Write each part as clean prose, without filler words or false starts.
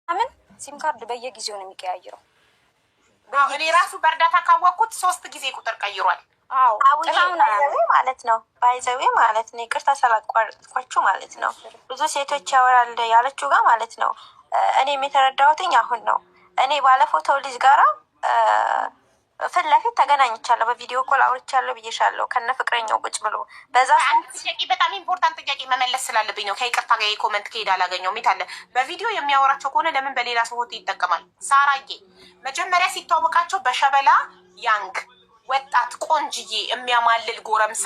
ምን ሲም ካርድ በየጊዜው ነው የሚቀያየረው። እኔ ራሱ በእርዳታ ካወቅኩት 3 ጊዜ ቁጥር ቀይሯል። ማለት ነው ባይዘዌ ማለት ነው። ይቅርታ ስላቋረጥኳችሁ ማለት ነው። ብዙ ሴቶች ያወራል ያለችው ጋር ማለት ነው። እኔ የተረዳሁትኝ አሁን ነው። እኔ ባለፎቶው ልጅ ጋራ ፊት ለፊት ተገናኝቻለሁ፣ በቪዲዮ ኮል አውርቻለሁ ብዬሻለሁ። ከነ ፍቅረኛው ቁጭ ብሎ በዛ ጥያቄ በጣም ኢምፖርታንት ጥያቄ መመለስ ስላለብኝ ነው። ከይቅርታ ጋር የኮመንት ከሄድ አላገኘውም። የት አለ? በቪዲዮ የሚያወራቸው ከሆነ ለምን በሌላ ሰው ሆት ይጠቀማል? ሳራዬ መጀመሪያ ሲተዋወቃቸው በሸበላ ያንግ ወጣት ቆንጅዬ የሚያማልል ጎረምሳ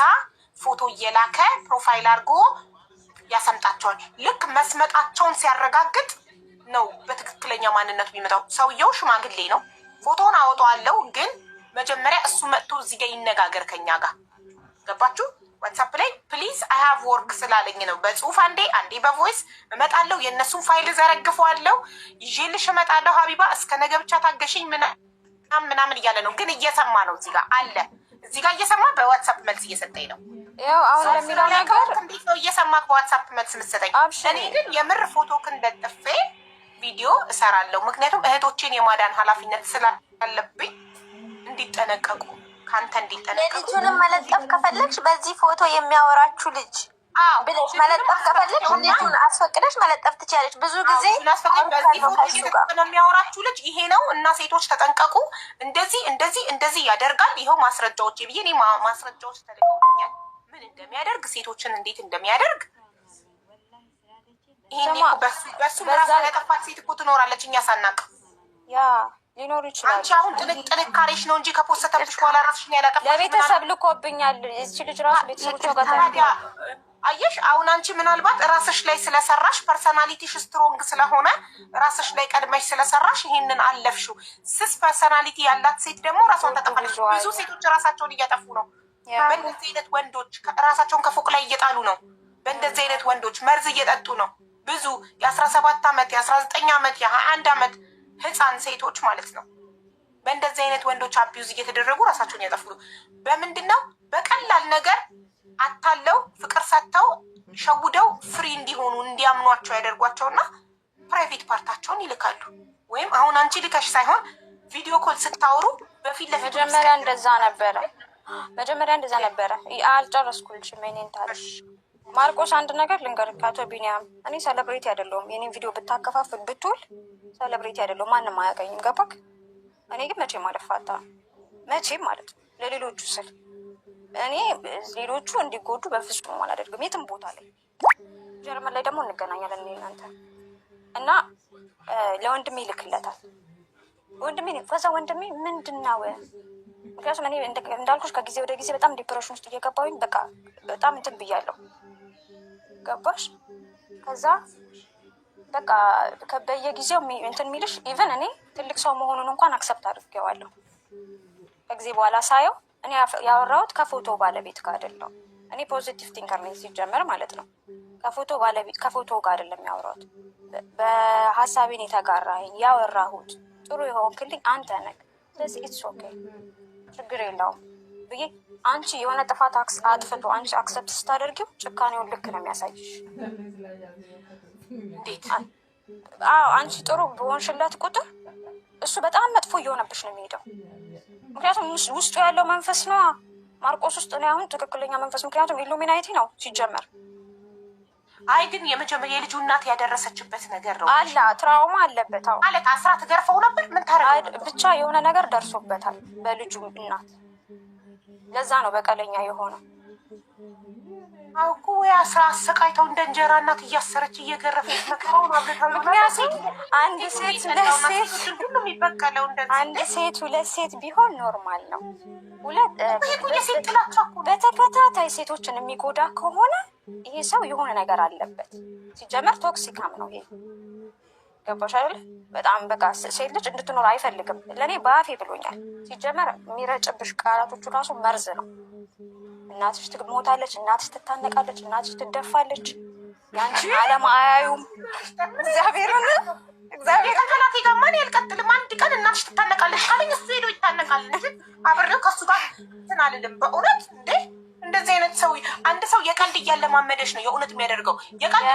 ፎቶ እየላከ ፕሮፋይል አድርጎ ያሰምጣቸዋል። ልክ መስመጣቸውን ሲያረጋግጥ ነው በትክክለኛ ማንነቱ የሚመጣው። ሰውየው ሽማግሌ ነው። ፎቶውን አወጣዋለሁ፣ ግን መጀመሪያ እሱ መጥቶ እዚህ ጋር ይነጋገር ከኛ ጋር። ገባችሁ? ዋትሳፕ ላይ ፕሊዝ አይ ሃቭ ወርክ ስላለኝ ነው። በጽሁፍ አንዴ በቮይስ እመጣለሁ። የእነሱን ፋይል ዘረግፈዋለሁ፣ ይዤልሽ እመጣለሁ። ሀቢባ እስከ ነገ ብቻ ታገሽኝ ምናምን እያለ ነው። ግን እየሰማ ነው። እዚህ ጋር አለ፣ እዚህ ጋር እየሰማ በዋትሳፕ መልስ እየሰጠኝ ነው። ያው አሁን ለሚለው ነገር እንዴት ነው እየሰማ በዋትሳፕ መልስ የምትሰጠኝ? እኔ ግን የምር ፎቶክን ለጥፌ ቪዲዮ እሰራለሁ። ምክንያቱም እህቶቼን የማዳን ኃላፊነት ስላለብኝ እንዲጠነቀቁ፣ ካንተ እንዲጠነቀቁ። ልጁንም መለጠፍ ከፈለግሽ በዚህ ፎቶ የሚያወራችሁ ልጅ ብለሽ መለጠፍ ከፈለግሽ ልጁን አስፈቅደሽ መለጠፍ ትችላለች። ብዙ ጊዜ በዚህ ፎቶ የሚያወራችሁ ልጅ ይሄ ነው እና ሴቶች ተጠንቀቁ፣ እንደዚህ ያደርጋል፣ ይኸው ማስረጃዎች ብዬ እኔ ማስረጃዎች ተልቀውኛል። ምን እንደሚያደርግ ሴቶችን እንዴት እንደሚያደርግ ይሄን በሱ ራሳ ያጠፋት ሴት እኮ ትኖራለች፣ እኛ ሳናቅ። ያ ሊኖር ይችላል። አንቺ አሁን ጥንካሬሽ ነው እንጂ ከፖስተተብሽ በኋላ ራስሽን ያላጠፋሽ ለቤተሰብ ልኮብኛል። እቺ ልጅ ራሱ ቤተሰቦቿ ጋር ታዲያ አየሽ፣ አሁን አንቺ ምናልባት ራስሽ ላይ ስለሰራሽ ፐርሰናሊቲሽ ስትሮንግ ስለሆነ ራስሽ ላይ ቀድመሽ ስለሰራሽ ይሄንን አለፍሽው። ስስ ፐርሰናሊቲ ያላት ሴት ደግሞ ራሷን ታጠፋለች። ብዙ ሴቶች ራሳቸውን እያጠፉ ነው። በእንደዚህ አይነት ወንዶች ራሳቸውን ከፎቅ ላይ እየጣሉ ነው። በእንደዚህ አይነት ወንዶች መርዝ እየጠጡ ነው። ብዙ የ17 ዓመት የ19 ዓመት የ21 ዓመት ህፃን ሴቶች ማለት ነው በእንደዚህ አይነት ወንዶች አቢዩዝ እየተደረጉ ራሳቸውን ያጠፉ ነው። በምንድን ነው? በቀላል ነገር አታለው ፍቅር ሰጥተው ሸውደው ፍሪ እንዲሆኑ እንዲያምኗቸው ያደርጓቸውና ፕራይቬት ፓርታቸውን ይልካሉ። ወይም አሁን አንቺ ልከሽ ሳይሆን ቪዲዮ ኮል ስታወሩ በፊት ለፊት መጀመሪያ እንደዛ ነበረ። አልጨረስኩልሽም። እኔን ታለሽ ማርቆስ አንድ ነገር ልንገርህ፣ አቶ ቢኒያም እኔ ሴሌብሪቲ አይደለሁም። የኔን ቪዲዮ ብታከፋፍል ብትውል ሴሌብሪቲ አይደለሁም፣ ማንም አያገኝም። ገባክ? እኔ ግን መቼም አልፋታ፣ መቼም ማለት ነው ለሌሎቹ ስል እኔ ሌሎቹ እንዲጎዱ በፍጹም አላደርግም። የትም ቦታ ላይ ጀርመን ላይ ደግሞ እንገናኛለን እኔ እናንተ እና ለወንድሜ ይልክለታል። ከዛ ወንድሜ ምንድነው? ምክንያቱም እኔ እንዳልኩሽ ከጊዜ ወደ ጊዜ በጣም ዲፕሬሽን ውስጥ እየገባሁኝ በቃ በጣም እንትን ብያለሁ። ገባሽ? ከዛ በቃ በየጊዜው እንትን የሚልሽ ኢቨን እኔ ትልቅ ሰው መሆኑን እንኳን አክሰፕት አድርጌዋለሁ። ከጊዜ በኋላ ሳየው እኔ ያወራሁት ከፎቶ ባለቤት ጋር አይደለም። እኔ ፖዚቲቭ ቲንከር ነኝ ሲጀመር ማለት ነው። ከፎቶ ጋር አይደለም ያወራሁት። በሀሳቤን የተጋራኸኝ ያወራሁት ጥሩ የሆንክልኝ አንተ ነህ። ስለዚህ ኢትስ ኦኬ ችግር የለውም ብዬ አንቺ የሆነ ጥፋት አጥፍቶ አንቺ አክሰፕት ስታደርጊው ጭካኔውን ልክ ነው የሚያሳይሽ። እንዴት? አዎ አንቺ ጥሩ በሆንሽለት ቁጥር እሱ በጣም መጥፎ እየሆነብሽ ነው የሚሄደው። ምክንያቱም ውስጡ ያለው መንፈስ ነው ማርቆስ ውስጥ ነው አሁን ትክክለኛ መንፈስ። ምክንያቱም ኢሉሚናይቲ ነው ሲጀመር። አይ ግን የመጀመሪያ የልጁ እናት ያደረሰችበት ነገር ነው አላ ትራውማ አለበት። አዎ ማለት አስራ ትገርፈው ነበር ምን ታረጋለህ? ብቻ የሆነ ነገር ደርሶበታል በልጁ እናት። ለዛ ነው በቀለኛ የሆነው። አውቁ ወይ አስራ አሰቃይተው እንደ እንጀራ እናት እያሰረች እየገረፈች መከራውን አብረታው። ምክንያቱም አንድ ሴት ሁሉም ይበቀለው እንደዚህ አንድ ሴት ሁለት ሴት ቢሆን ኖርማል ነው። ጥላቻ በተከታታይ ሴቶችን የሚጎዳ ከሆነ ይሄ ሰው የሆነ ነገር አለበት። ሲጀመር ቶክሲካም ነው ይሄ። ገባሽ አይደል? በጣም በቃ ሴት ልጅ እንድትኖር አይፈልግም። ለእኔ በአፌ ብሎኛል። ሲጀመር የሚረጭብሽ ቃላቶቹ ራሱ መርዝ ነው። እናትሽ ትሞታለች፣ እናትሽ ትታነቃለች፣ እናትሽ ትደፋለች። ያንቺ ዓለም አያዩም። እግዚአብሔር ከናቴ ጋር ማን ያልቀጥልም። አንድ ቀን እናትሽ ትታነቃለች ካለኝ እሱ ሄዶ ይታነቃል እንጂ አብሬው ከሱ ጋር እንትን አልልም። በእውነት እንዴ እንደዚህ አይነት ሰው አንድ ሰው የቀልድ እያለማመደሽ ነው የእውነት የሚያደርገው። የቀልድ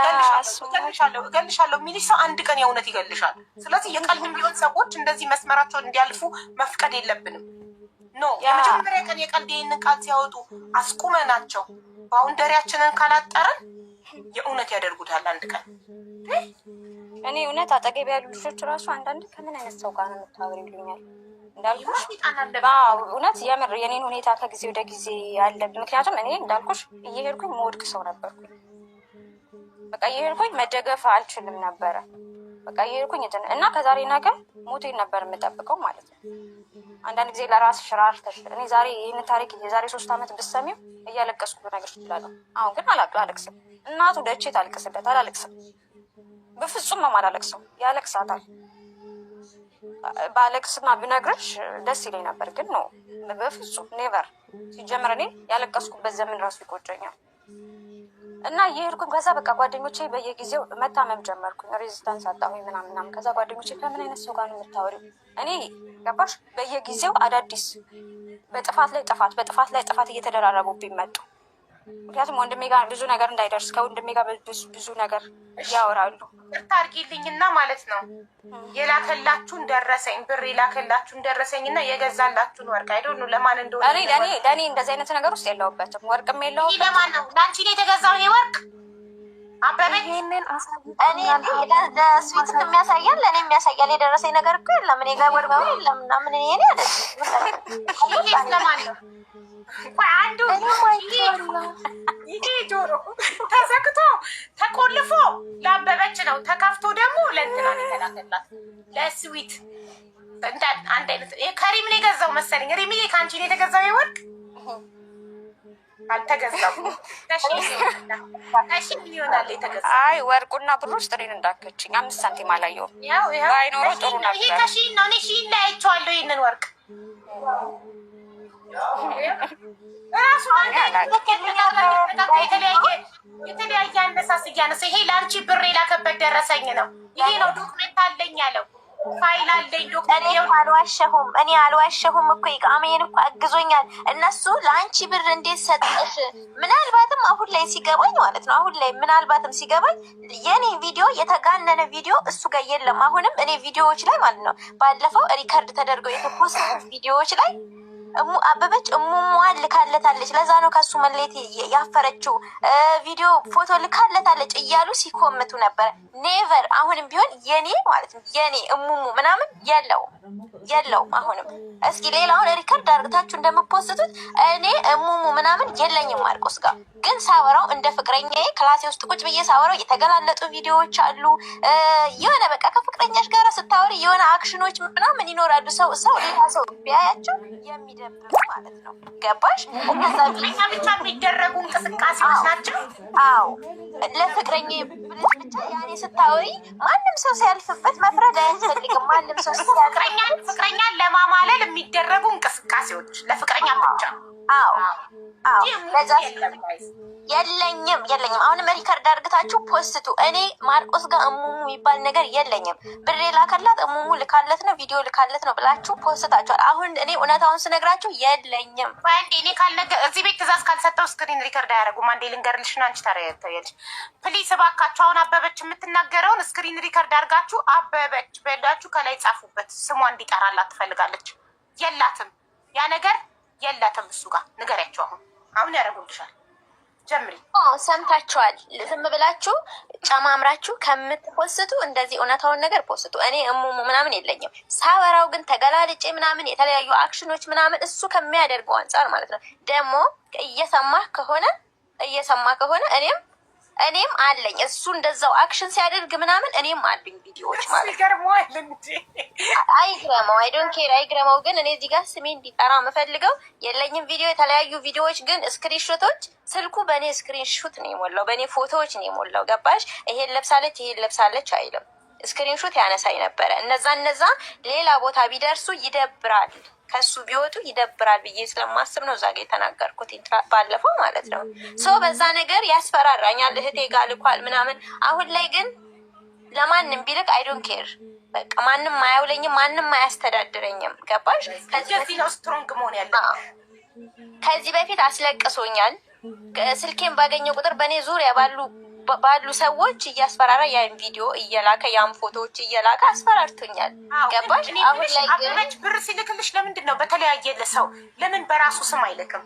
እገልሻለሁ የሚልሽ ሰው አንድ ቀን የእውነት ይገልሻል። ስለዚህ የቀልድ ቢሆን ሰዎች እንደዚህ መስመራቸውን እንዲያልፉ መፍቀድ የለብንም። ኖ የመጀመሪያ ቀን የቀልድ ይህንን ቃል ሲያወጡ አስቁመናቸው ባውንደሪያችንን ካላጠረን የእውነት ያደርጉታል አንድ ቀን። እኔ እውነት አጠገብ ያሉ ልጆች ራሱ አንዳንድ ከምን አይነት ሰው ጋር ነው የምታወሪው ይሉኛል። እንዳልኩሽ እውነት የምር የኔን ሁኔታ ከጊዜ ወደ ጊዜ ያለ ምክንያቱም እኔ እንዳልኩሽ እየሄድኩኝ መወድቅ ሰው ነበርኩኝ። በቃ እየሄድኩኝ መደገፍ አልችልም ነበረ። በቃ እየሄድኩኝ እና ከዛሬ ነገር ሞቴን ነበር የምጠብቀው ማለት ነው። አንዳንድ ጊዜ ለራስ ሽራር እኔ ዛሬ ይህን ታሪክ የዛሬ 3 ዓመት ብሰሚው እያለቀስኩ ነገር ይችላለሁ። አሁን ግን አላለቅስም። እናቱ ደቼ ታልቅስለት አላለቅስም። በፍጹም ነው አላለቅስም። ያለቅሳታል። ባለቅስና ብነግርሽ ደስ ይለኝ ነበር ግን ነው በፍጹም ኔቨር። ሲጀምር እኔ ያለቀስኩበት ዘመን ራሱ ይቆጨኛል። እና እየሄድኩኝ ከዛ በቃ ጓደኞቼ በየጊዜው መታመም ጀመርኩኝ። ሬዚስታንስ አጣሁኝ ምናምን። ከዛ ጓደኞቼ ከምን አይነት ሰው ጋር ነው የምታወሪው? እኔ ገባሽ በየጊዜው አዳዲስ በጥፋት ላይ ጥፋት እየተደራረቡብኝ መጡ። ምክንያቱም ወንድሜ ጋር ብዙ ነገር እንዳይደርስ ከወንድሜ ጋር ብዙ ነገር ያወራሉ። ታርጊልኝና ማለት ነው የላከላችሁን ደረሰኝ ብር የላከላችሁን ደረሰኝና የገዛላችሁን ወርቅ አይደል ነው ለማን እንደሆነ ለእኔ እንደዚህ አይነት ነገር ውስጥ የለውበትም። ወርቅም የለውበትም። ለማን ነው ለአንቺ ነው የተገዛው ይሄ ወርቅ? አበበኝ ይሄንን እኔ ለስዊት የሚያሳያል ለእኔ የሚያሳያል። የደረሰኝ ነገር እኮ የለም። እኔ ጋር ወርቅ የለም እና ምን እኔ አይደለም። ይሄ ለማን ነው? አንዱ ይሄ ጆሮ ተዘግቶ ተቆልፎ ለአበበች ነው። ተከፍቶ ደግሞ ለእንትና ነው የተላከላት ለስዊት። አንድ አይነት ከሪም ነው የገዛው መሰለኝ። ሪም ከአንቺ ነው የተገዛው የወርቅ አልተገዛም። ከሺ ይሆናል የተገዛው። አይ ወርቁና ብሩ ውስጥ እኔን እንዳከችኝ 5 ሳንቲም አላየሁም። ባይኖሩ ጥሩ ነበር። ይሄ ከሺ ነው። እኔ ሺ ላይ አይቼዋለሁ ይሄንን ወርቅ ራሱ የተለያየ አነሳስ እያነሳ ይሄ ለአንቺ ብር የላከበት ደረሰኝ ነው። ይሄ ነው ዶክሜንት አለኝ ያለው ፋይል አለኝ። እኔ አልዋሸሁም እኮ ኢቃሜን እኮ አግዞኛል። እነሱ ለአንቺ ብር እንዴት ሰጠሽ? ምናልባትም አሁን ላይ ሲገባኝ ማለት ነው ምናልባትም ሲገባኝ የኔ ቪዲዮ የተጋነነ ቪዲዮ እሱ ጋር የለም። አሁንም እኔ ቪዲዮዎች ላይ ማለት ነው ባለፈው ሪከርድ ተደርገው የተፖስቱ ቪዲዮዎች ላይ አበበች እሙሟን ልካለታለች ለዛ ነው ከሱ መለየት ያፈረችው ቪዲዮ ፎቶ ልካለታለች እያሉ ሲኮምቱ ነበር። ኔቨር አሁንም ቢሆን የኔ ማለት ነው የኔ እሙሙ ምናምን የለውም። አሁንም እስኪ ሌላውን ሪከርድ አድርጋችሁ እንደምትፖስቱት እኔ እሙሙ ምናምን የለኝም። ማርቆስ ጋር ግን ሳወራው እንደ ፍቅረኛዬ ክላሴ ውስጥ ቁጭ ብዬ ሳወራው የተገላለጡ ቪዲዮዎች አሉ። የሆነ በቃ ከፍቅረኛሽ ጋር ስታወሪ የሆነ አክሽኖች ምናምን ይኖራሉ። ሰው ሌላ ሰው ቢያያቸው የሚደብሩ ማለት ነው። ገባሽ? እነዛ ብቻ የሚደረጉ እንቅስቃሴዎች ናቸው። አዎ ለፍቅረኛ ብለሽ ብቻ ያኔ ስታወሪ ማንም ሰው ሲያልፍበት መፍረድ አያስፈልግም። ማንም ሰው ፍቅረኛን ለማማለል የሚደረጉ እንቅስቃሴዎች ለፍቅረኛ ብቻ። አዎ ለዛ የለኝም። አሁንም ሪከርድ አድርጋችሁ ፖስቱ። እኔ ማርቆስ ጋር እሙሙ የሚባል ነገር የለኝም። ብሬ ላከላት እሙሙ ልካለት ነው ቪዲዮ ልካለት ነው ብላችሁ ፖስታችኋል። አሁን እኔ እውነታውን ስነግራችሁ የለኝም። አንዴ እኔ እዚህ ቤት ትእዛዝ ካልሰጠው ስክሪን ሪከርድ አያደርጉም። አንዴ ልንገርልሽና አንቺ ታያለሽ። ፕሊስ እባካችሁ አሁን አበበች የምትናገረውን ስክሪን ሪከርድ አድርጋችሁ አበበች በላችሁ ከላይ ጻፉበት። ስሟ እንዲጠራላት ትፈልጋለች። የላትም ያ ነገር የላትም። እሱ ጋር ንገሪያቸው። አሁን ያደርጉልሻል። ጀምሪ። ሰምታችኋል። ዝም ብላችሁ ጨማምራችሁ ከምትፖስቱ እንደዚህ እውነታውን ነገር ፖስቱ። እኔ እሙሙ ምናምን የለኝም። ሳወራው ግን ተገላልጬ ምናምን የተለያዩ አክሽኖች ምናምን እሱ ከሚያደርገው አንጻር ማለት ነው። ደግሞ እየሰማ ከሆነ እኔም አለኝ እሱ እንደዛው አክሽን ሲያደርግ ምናምን እኔም አሉኝ ቪዲዮዎች ማለት አይግረመው። አይ ዶንት ኬር አይግረመው። ግን እኔ እዚህ ጋር ስሜ እንዲጠራ የምፈልገው የለኝም ቪዲዮ የተለያዩ ቪዲዮዎች ግን ስክሪንሾቶች ስልኩ በእኔ ስክሪንሾት ነው የሞላው፣ በእኔ ፎቶዎች ነው የሞላው። ገባሽ? ይሄን ለብሳለች አይልም። ስክሪንሾት ያነሳኝ ነበረ። እነዛ ሌላ ቦታ ቢደርሱ ይደብራል፣ ከሱ ቢወጡ ይደብራል ብዬ ስለማስብ ነው እዛ ጋ የተናገርኩት ባለፈው ማለት ነው። ሰው በዛ ነገር ያስፈራራኛል። እህቴ ጋር ልኳል ምናምን። አሁን ላይ ግን ለማንም ቢልክ አይ ዶንት ኬር። በቃ ማንም አያውለኝም፣ ማንም አያስተዳድረኝም። ገባሽ? ከዚህ ነው ስትሮንግ መሆን ያለ። ከዚህ በፊት አስለቅሶኛል ስልኬን ባገኘው ቁጥር በእኔ ዙሪያ ባሉ ሰዎች እያስፈራራ ያን ቪዲዮ እየላከ ያን ፎቶዎች እየላከ አስፈራርቶኛል። ገባሽ? አሁን ላይ አበበች ብር ሲልክልሽ ለምንድን ነው በተለያየ ለሰው ለምን በራሱ ስም አይልክም?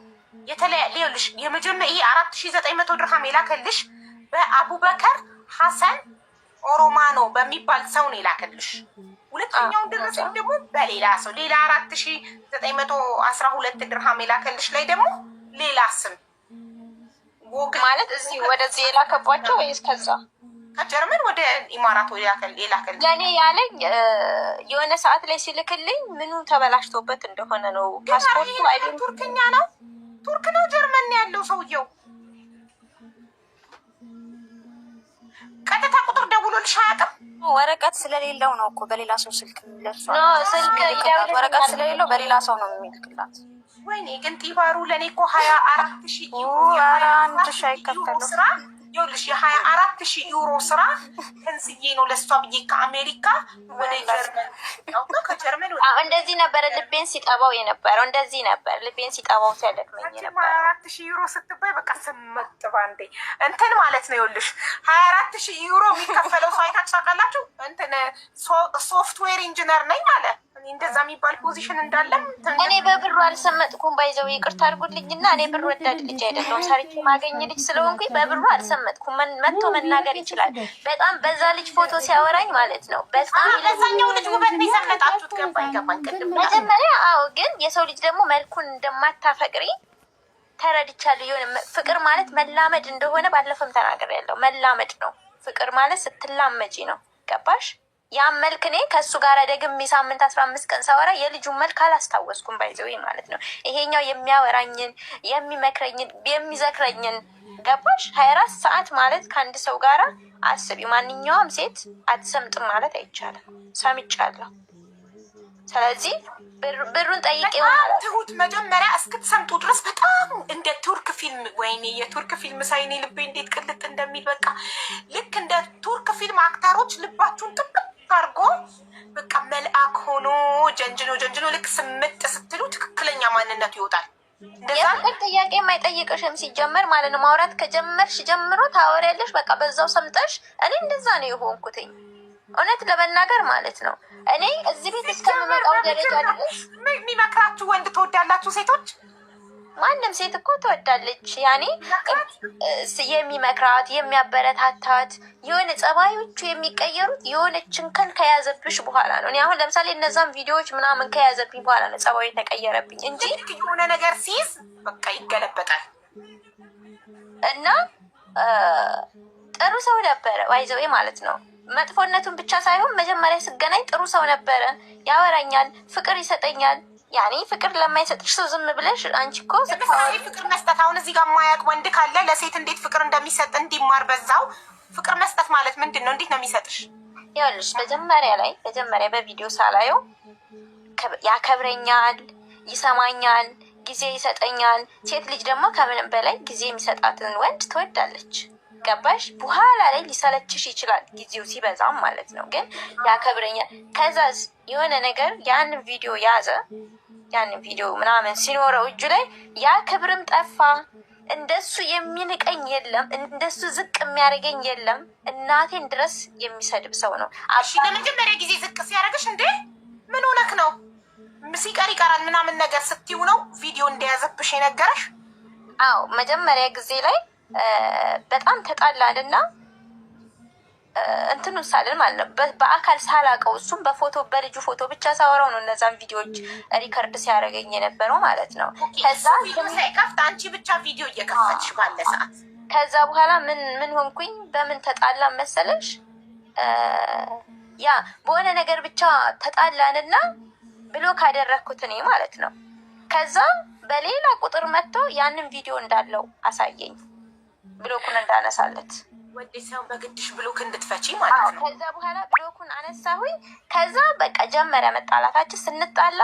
የተለያየልሽ የመጀመሪያ ይሄ 4900 ድርሃም የላከልሽ በአቡበከር ሐሰን ኦሮማኖ በሚባል ሰው ነው የላከልሽ። ሁለተኛውን ደረሰኝ ደግሞ በሌላ ሰው ሌላ 4912 ድርሃም የላከልሽ ላይ ደግሞ ሌላ ስም ማለት እዚህ ወደዚህ የላከባቸው ወይስ ከዛ ከጀርመን ወደ ኢማራት የላከልኝ ለእኔ ያለኝ የሆነ ሰዓት ላይ ሲልክልኝ ምኑ ተበላሽቶበት እንደሆነ ነው። ፓስፖርቱ አይደለም ቱርክኛ ነው፣ ቱርክ ነው፣ ጀርመን ያለው ሰውየው። ቀጥታ ቁጥር ደውሎልሽ አያውቅም? ወረቀት ስለሌለው ነው እኮ በሌላ ሰው ስልክ የሚለርሷል። ስልክ ወረቀት ስለሌለው በሌላ ሰው ነው የሚልክላት። ወይኔ ግን ጢባሩ ለእኔ እኮ 24,000 ዩሮ ስራ ይኸውልሽ፣ የ24,000 ዩሮ ስራ ከንስዬ ነው ለእሷ ብዬ ከአሜሪካ ወደ ጀርመን ከጀርመን እንደዚህ ነበረ ልቤን ሲጠባው የነበረው። እንደዚህ ነበር ልቤን ሲጠባው ሲያደክመኝ የነበረው። 24,000 ዩሮ ስትባይ በቃ ስመጥ ባንዴ እንትን ማለት ነው። ይኸውልሽ 24,000 ዩሮ የሚከፈለው ሰው አይታችሁ ታውቃላችሁ? እንትን ሶፍትዌር ኢንጂነር ነኝ አለ። እንደዛ የሚባል ፖዚሽን እንዳለም እኔ በብሩ አልሰመጥኩም። ባይዘው ይቅርታ አድርጉልኝና እኔ ብሩ ወዳድ ልጅ አይደለሁም። ሰርቼ ማገኝ ልጅ ስለሆንኩኝ በብሩ አልሰመጥኩም። መጥቶ መናገር ይችላል። በጣም በዛ ልጅ ፎቶ ሲያወራኝ ማለት ነው። በጣም ለዛኛው ልጅ ውበት ነው የሰመጣችሁት። ገባኝ ቅድም መጀመሪያ። አዎ ግን የሰው ልጅ ደግሞ መልኩን እንደማታፈቅሪ ተረድቻለሁ። የሆነ ፍቅር ማለት መላመድ እንደሆነ ባለፈም ተናግሬያለሁ። መላመድ ነው ፍቅር ማለት ስትላመጂ ነው። ገባሽ? ያን መልክ እኔ ከእሱ ጋር ደግሜ ሳምንት 15 ቀን ሳወራ የልጁን መልክ አላስታወስኩም። ባይዘው ማለት ነው። ይሄኛው የሚያወራኝን የሚመክረኝን የሚዘክረኝን ገባሽ? 24 ሰዓት ማለት ከአንድ ሰው ጋር አስቢ። ማንኛውም ሴት አትሰምጥም ማለት አይቻልም። ሰምቻለሁ። ስለዚህ ብሩን ጠይቄ ትሁት መጀመሪያ እስክትሰምጡ ድረስ በጣም እንደ ቱርክ ፊልም፣ ወይኔ የቱርክ ፊልም ሳይኔ ልቤ እንዴት ቅልጥ እንደሚል በቃ ልክ እንደ ቱርክ ፊልም አክተሮች ልባችሁን ጥብቅ አድርጎ በቃ መልአክ ሆኖ ጀንጅኖ ልክ ስምጥ ስትሉ ትክክለኛ ማንነቱ ይወጣል። የፍቅር ጥያቄ የማይጠይቅሽም ሲጀመር ማለት ነው። ማውራት ከጀመርሽ ጀምሮ ታወሪያለሽ። በቃ በዛው ሰምጠሽ። እኔ እንደዛ ነው የሆንኩትኝ እውነት ለመናገር ማለት ነው። እኔ እዚህ ቤት እስከምመጣው ደረጃ ድረስ የሚመክራችሁ ወንድ ትወዳላችሁ ሴቶች? ማንም ሴት እኮ ትወዳለች። ያኔ የሚመክራት የሚያበረታታት የሆነ ጸባዮቹ የሚቀየሩት የሆነ ችንከን ከያዘብሽ በኋላ ነው። እኔ አሁን ለምሳሌ እነዛም ቪዲዮዎች ምናምን ከያዘብኝ በኋላ ነው ጸባዩ የተቀየረብኝ እንጂ የሆነ ነገር ሲይዝ በቃ ይገለበጣል። እና ጥሩ ሰው ነበረ ዋይዘዌ ማለት ነው። መጥፎነቱን ብቻ ሳይሆን መጀመሪያ ስገናኝ ጥሩ ሰው ነበረ። ያወራኛል፣ ፍቅር ይሰጠኛል። ያኔ ፍቅር ለማይሰጥሽ ሰው ዝም ብለሽ አንቺ እኮ ለምሳሌ ፍቅር መስጠት አሁን እዚህ ጋር የማያውቅ ወንድ ካለ ለሴት እንዴት ፍቅር እንደሚሰጥ እንዲማር በዛው ፍቅር መስጠት ማለት ምንድን ነው? እንዴት ነው የሚሰጥሽ? ይኸውልሽ መጀመሪያ በቪዲዮ ሳላየው ያከብረኛል፣ ይሰማኛል፣ ጊዜ ይሰጠኛል። ሴት ልጅ ደግሞ ከምንም በላይ ጊዜ የሚሰጣትን ወንድ ትወዳለች። ገባሽ? በኋላ ላይ ሊሰለችሽ ይችላል ጊዜው ሲበዛም ማለት ነው። ግን ያከብረኛል። ከዛዝ የሆነ ነገር ያንን ቪዲዮ ያዘ። ያንን ቪዲዮ ምናምን ሲኖረው እጁ ላይ ያ ክብርም ጠፋ። እንደሱ የሚንቀኝ የለም፣ እንደሱ ዝቅ የሚያደርገኝ የለም። እናቴን ድረስ የሚሰድብ ሰው ነው። እሺ ለመጀመሪያ ጊዜ ዝቅ ሲያደርግሽ እንዴ ምን ሆነክ ነው? ሲቀር ይቀራል ምናምን ነገር ስትይው ነው ቪዲዮ እንደያዘብሽ የነገረሽ? አዎ መጀመሪያ ጊዜ ላይ በጣም ተጣላንና እንትኑ ሳልን ማለት ነው። በአካል ሳላቀው እሱም በፎቶ በልጁ ፎቶ ብቻ ሳወራው ነው እነዛን ቪዲዮዎች ሪከርድ ሲያደርገኝ የነበረው ማለት ነው። ከዛ ሳይከፍት አንቺ ብቻ ቪዲዮ እየከፈትሽ ባለ ሰዓት ከዛ በኋላ ምን ሆንኩኝ? በምን ተጣላ መሰለሽ? ያ በሆነ ነገር ብቻ ተጣላንና ብሎክ አደረኩት እኔ ማለት ነው። ከዛ በሌላ ቁጥር መጥቶ ያንን ቪዲዮ እንዳለው አሳየኝ፣ ብሎኩን እንዳነሳለት ወደ ሰው በግድሽ ብሎክ እንድትፈቺ ማለት ነው። ከዛ በኋላ ብሎኩን አነሳሁኝ። ከዛ በቃ ጀመረ መጣላታችን። ስንጣላ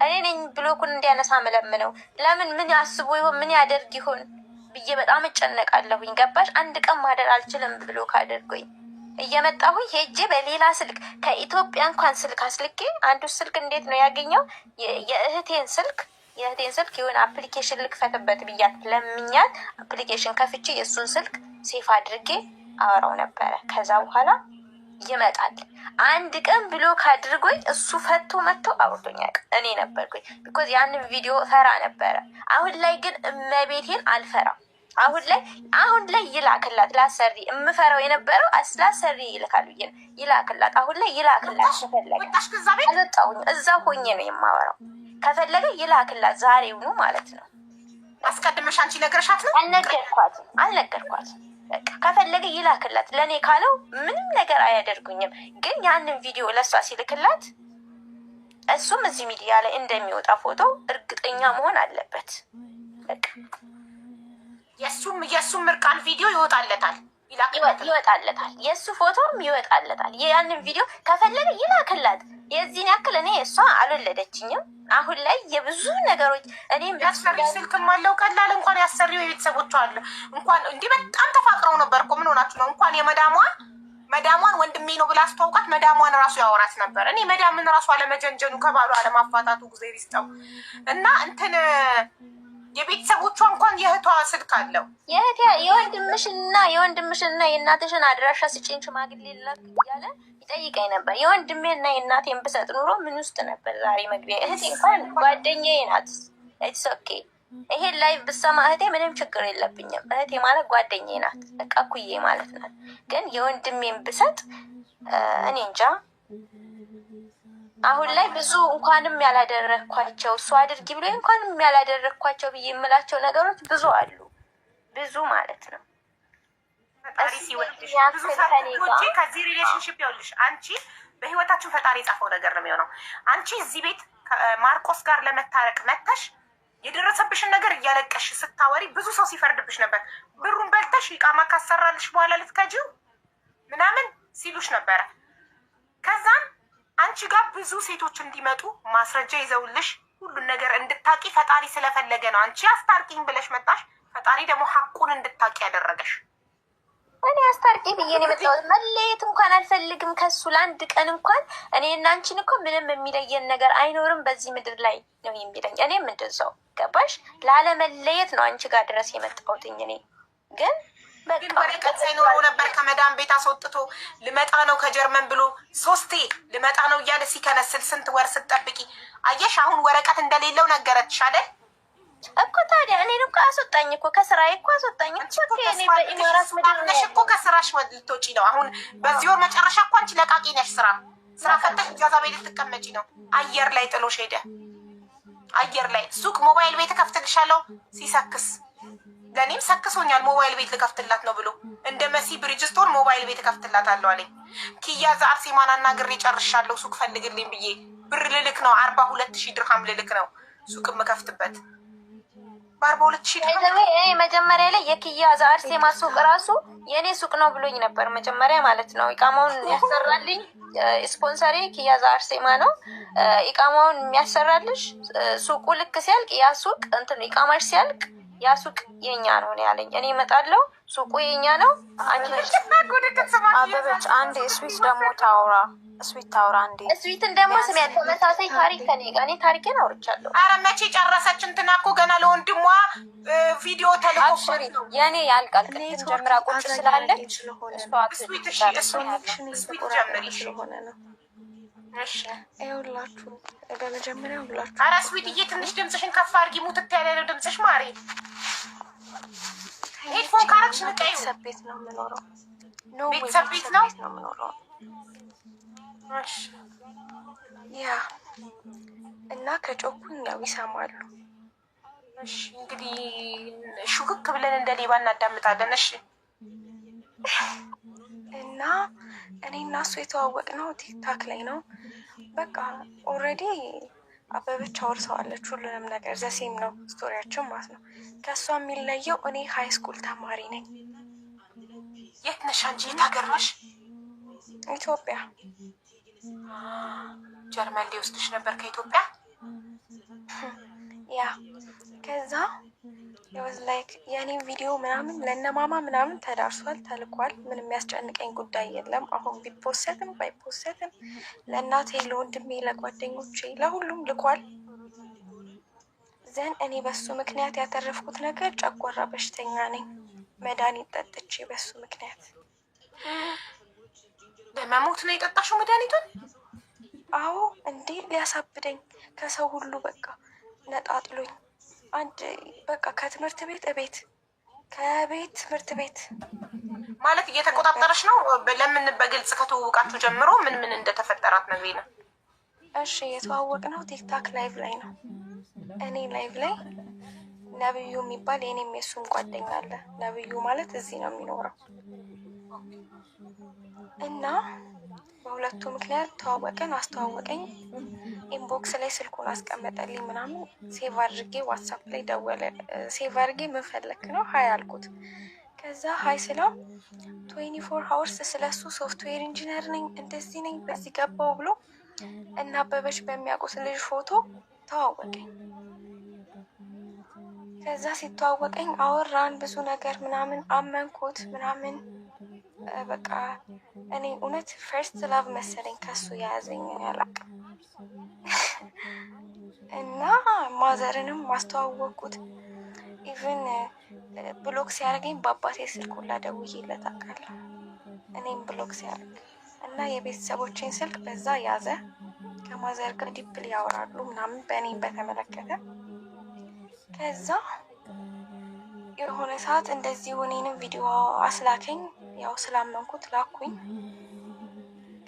እኔ ነኝ ብሎኩን እንዲያነሳ መለምነው። ለምን ምን ያስቡ ይሆን ምን ያደርግ ይሆን ብዬ በጣም እጨነቃለሁኝ። ገባሽ? አንድ ቀን ማደር አልችልም ብሎክ አድርጎኝ እየመጣሁኝ ሄጄ በሌላ ስልክ ከኢትዮጵያ እንኳን ስልክ አስልኬ አንዱ ስልክ እንዴት ነው ያገኘው? የእህቴን ስልክ የእህቴን ስልክ የሆነ አፕሊኬሽን ልክፈትበት ብያት ለምኛት አፕሊኬሽን ከፍቼ የእሱን ስልክ ሴፍ አድርጌ አወራው ነበረ። ከዛ በኋላ ይመጣል። አንድ ቀን ብሎክ አድርጎኝ እሱ ፈቶ መጥቶ አውርዶኛል። እኔ ነበርኩኝ ቢኮዝ ያንን ቪዲዮ ፈራ ነበረ። አሁን ላይ ግን እመቤቴን አልፈራም። አሁን ላይ ይላክላት ላሰሪ የምፈራው የነበረው ላሰሪ ይልካል ብዬ ነው። ይላክላት አሁን ላይ ይላክላት። ከፈለገ አልወጣሁኝ እዛ ሆኜ ነው የማወራው። ከፈለገ ይላክላት ዛሬውኑ ማለት ነው። አስቀድመሽ አንቺ ነግረሻት ነው? አልነገርኳትም። በቃ ከፈለገ ይላክላት። ለእኔ ካለው ምንም ነገር አያደርጉኝም። ግን ያንን ቪዲዮ ለሷ ሲልክላት እሱም እዚህ ሚዲያ ላይ እንደሚወጣ ፎቶ እርግጠኛ መሆን አለበት። በቃ የእሱም ምርቃን ቪዲዮ ይወጣለታል። የእሱ ፎቶም ይወጣለታል። ያንን ቪዲዮ ከፈለገ ይላክላት። የዚህን ያክል እኔ እሷ አልወለደችኝም። አሁን ላይ የብዙ ነገሮች እኔም ያሰሪው ስልክም አለው ቀላል እንኳን ያሰሪው የቤተሰቦቿ አለ እንኳን እንዲህ በጣም ተፋቅረው ነበር እኮ ምን ሆናችሁ ነው? እንኳን መዳሟን ወንድሜ ነው ብላ አስተዋውቃት መዳሟን ራሱ ያወራት ነበር። እኔ መዳምን ራሱ አለመጀንጀኑ ከባሉ አለማፋታቱ ጊዜ ይስጠው እና እንትን የቤተሰቦቿ እንኳን የእህቷ ስልክ አለው። የወንድምሽና የእናትሽን አድራሻ ስጪኝ ሽማግሌ ላክ እያለ ይጠይቀኝ ነበር። የወንድሜና የእናቴን ብሰጥ ኑሮ ምን ውስጥ ነበር ዛሬ መግቢያ። እህቴ እንኳን ጓደኛዬ ናት። ኢትስ ኦኬ። ይሄን ላይ ብሰማ እህቴ ምንም ችግር የለብኝም። እህቴ ማለት ጓደኛዬ ናት፣ በቃ እኩዬ ማለት ናት። ግን የወንድሜን ብሰጥ እኔ እንጃ። አሁን ላይ ብዙ እንኳንም ያላደረግኳቸው እሱ አድርጊ ብሎ እንኳንም ያላደረግኳቸው ብዬ የምላቸው ነገሮች ብዙ አሉ። ብዙ ማለት ነው። ፈጣሪ ሲወድሽ ብዙ ከዚህ ሪሌሽንሽፕ ይኸውልሽ፣ አንቺ በህይወታችን ፈጣሪ የጻፈው ነገር ነው የሚሆነው። አንቺ እዚህ ቤት ከማርቆስ ጋር ለመታረቅ መተሽ የደረሰብሽን ነገር እያለቀሽ ስታወሪ ብዙ ሰው ሲፈርድብሽ ነበር። ብሩን በልተሽ ይቃማ ካሰራልሽ በኋላ ልትከጂው ምናምን ሲሉሽ ነበረ። ከዛም አንቺ ጋር ብዙ ሴቶች እንዲመጡ ማስረጃ ይዘውልሽ ሁሉን ነገር እንድታቂ ፈጣሪ ስለፈለገ ነው። አንቺ አስታርቂኝ ብለሽ መጣሽ። ፈጣሪ ደግሞ ሀቁን እንድታቂ ያደረገሽ። እኔ አስታርቂ ብዬ ነው የመጣሁት። መለየት እንኳን አልፈልግም ከሱ ለአንድ ቀን እንኳን። እኔ እና አንቺን እኮ ምንም የሚለየን ነገር አይኖርም በዚህ ምድር ላይ ነው የሚለኝ። እኔም እንደዛው ገባሽ? ላለመለየት ነው አንቺ ጋር ድረስ የመጣሁትኝ። እኔ ግን ወረቀት ሳይኖረው ነበር ከመዳም ቤት አስወጥቶ ልመጣ ነው ከጀርመን ብሎ 3 ልመጣ ነው እያለ ሲከነስል ስንት ወር ስትጠብቂ አየሽ። አሁን ወረቀት እንደሌለው ነገረችሽ አይደል እኮ። ታዲያ እኔን እኮ አስወጣኝ እኮ ከስራዬ እኮ አስወጣኝ እኮ። እኔ በኢማራት ምድር ነሽ እኮ ከስራሽ ልትወጪ ነው አሁን። በዚህ ወር መጨረሻ እኮ አንቺ ለቃቂ ነሽ። ስራ ፈተሽ እጃዛ ቤት ልትቀመጪ ነው። አየር ላይ ጥሎሽ ሄደ። አየር ላይ ሱቅ ሞባይል ቤት ከፍትልሻለሁ ሲሰክስ ለእኔም ሰክሶኛል። ሞባይል ቤት ልከፍትላት ነው ብሎ እንደ መሲ ብሪጅስቶን ሞባይል ቤት ከፍትላታለሁ አለኝ። ኪያ ዘአርሴማን አናግሬ ጨርሻለሁ ሱቅ ፈልግልኝ ብዬ ብር ልልክ ነው 42,000 ድርሃም ልልክ ነው ሱቅ የምከፍትበት በ42,000 ድርሃም። መጀመሪያ ላይ የኪያ ዘአርሴማ ሱቅ ራሱ የእኔ ሱቅ ነው ብሎኝ ነበር መጀመሪያ ማለት ነው። ኢቃማውን ያሰራልኝ ስፖንሰሬ ኪያ ዘአርሴማ ነው። ኢቃማውን የሚያሰራልሽ ሱቁ ልክ ሲያልቅ ያ ሱቅ እንትን ኢቃማሽ ሲያልቅ ያ ሱቅ የኛ ነው ያለኝ። እኔ እመጣለሁ ሱቁ የኛ ነው። አበበች አንዴ ስዊት ደግሞ ታውራ አንዴ ስዊትን ደግሞ ስሜ ተመሳሳይ ታሪክ ከኔ ጋር እኔ ታሪኬን አውርቻለሁ። ኧረ መቼ ጨረሰች? እንትና እኮ ገና ለወንድሟ ቪዲዮ ተልኮ የኔ ያልቃል። ቅድም ጀምራ ቁጭ ስላለች ስዊት ጀምሪ ስለሆነ ነው። ይኸውላችሁ በመጀመሪያ ሁላችሁ ኧረ ስዊትዬ ትንሽ ድምፅሽን ከፍ አድርጊ። ሙትት ያለ ነው ድምፅሽ ማሪ። ሄድፎን ካረግሽ ንቀዩ። ቤተሰብ ቤት ነው የምኖረው። ቤተሰብ ቤት ነው የምኖረው። ያ እና ከጮኩኝ ያው ይሰማሉ። እሺ እንግዲህ ሹክክ ብለን እንደ ሌባ እናዳምጣለን። እሺ እና እኔ እና እሱ የተዋወቅነው ቲክታክ ላይ ነው። በቃ ኦልሬዲ አበበች አውርሰዋለች ሁሉንም ነገር ዘሴም ነው ስቶሪያችን ማለት ነው። ከእሷ የሚለየው እኔ ሃይ ስኩል ተማሪ ነኝ። የት ነሽ አንቺ? የት ሀገር ነሽ? ኢትዮጵያ። ጀርመን ሊወስድሽ ነበር ከኢትዮጵያ? ያ ከዛ የወዝ ላይክ የእኔም ቪዲዮ ምናምን ለነማማ ምናምን ተዳርሷል፣ ተልኳል። ምንም የሚያስጨንቀኝ ጉዳይ የለም። አሁን ቢፖሰትም ባይፖሰትም ለእናቴ፣ ለወንድሜ፣ ለጓደኞቼ ለሁሉም ልኳል። ዘን እኔ በሱ ምክንያት ያተረፍኩት ነገር ጨጓራ በሽተኛ ነኝ። መድኃኒት ጠጥቼ በሱ ምክንያት በመሞት ነው የጠጣሽው መድኃኒቱን? አዎ እንዴ ሊያሳብደኝ ከሰው ሁሉ በቃ ነጣጥሎኝ አንድ በቃ ከትምህርት ቤት እቤት ከቤት ትምህርት ቤት ማለት እየተቆጣጠረሽ ነው። ለምን በግልጽ ከተዋወቃችሁ ጀምሮ ምን ምን እንደተፈጠራት ነው ነው? እሺ የተዋወቅ ነው ቲክታክ ላይቭ ላይ ነው። እኔ ላይቭ ላይ ነብዩ የሚባል የኔም የሱም ጓደኛ አለ። ነብዩ ማለት እዚህ ነው የሚኖረው እና በሁለቱ ምክንያት ተዋወቅን። አስተዋወቀኝ፣ ኢንቦክስ ላይ ስልኩን አስቀመጠልኝ ምናምን። ሴቭ አድርጌ ዋትሳፕ ላይ ደወለ። ሴቭ አድርጌ ምን ፈለክ ነው ሀይ አልኩት። ከዛ ሀይ ስለው 24 ሀወርስ ስለሱ ሶፍትዌር ኢንጂነር ነኝ እንደዚህ ነኝ በዚህ ገባው ብሎ እና አበበች በሚያውቁት ልጅ ፎቶ ተዋወቀኝ። ከዛ ሲተዋወቀኝ አወራን ብዙ ነገር ምናምን አመንኩት ምናምን። በቃ እኔ እውነት ፈርስት ላቭ መሰለኝ ከሱ የያዘኝ አላውቅም። እና ማዘርንም ማስተዋወቅኩት። ኢቭን ብሎክ ሲያደርገኝ በአባቴ ስልክ ሁላ ደውዬለት አውቃለሁ። እኔም ብሎክ ሲያደርግ እና የቤተሰቦቼን ስልክ በዛ ያዘ። ከማዘር ጋር ዲፕል ያወራሉ ምናምን በእኔም በተመለከተ። ከዛ የሆነ ሰዓት እንደዚህ እኔንም ቪዲዮ አስላከኝ። ያው ስላመንኩት ላኩኝ።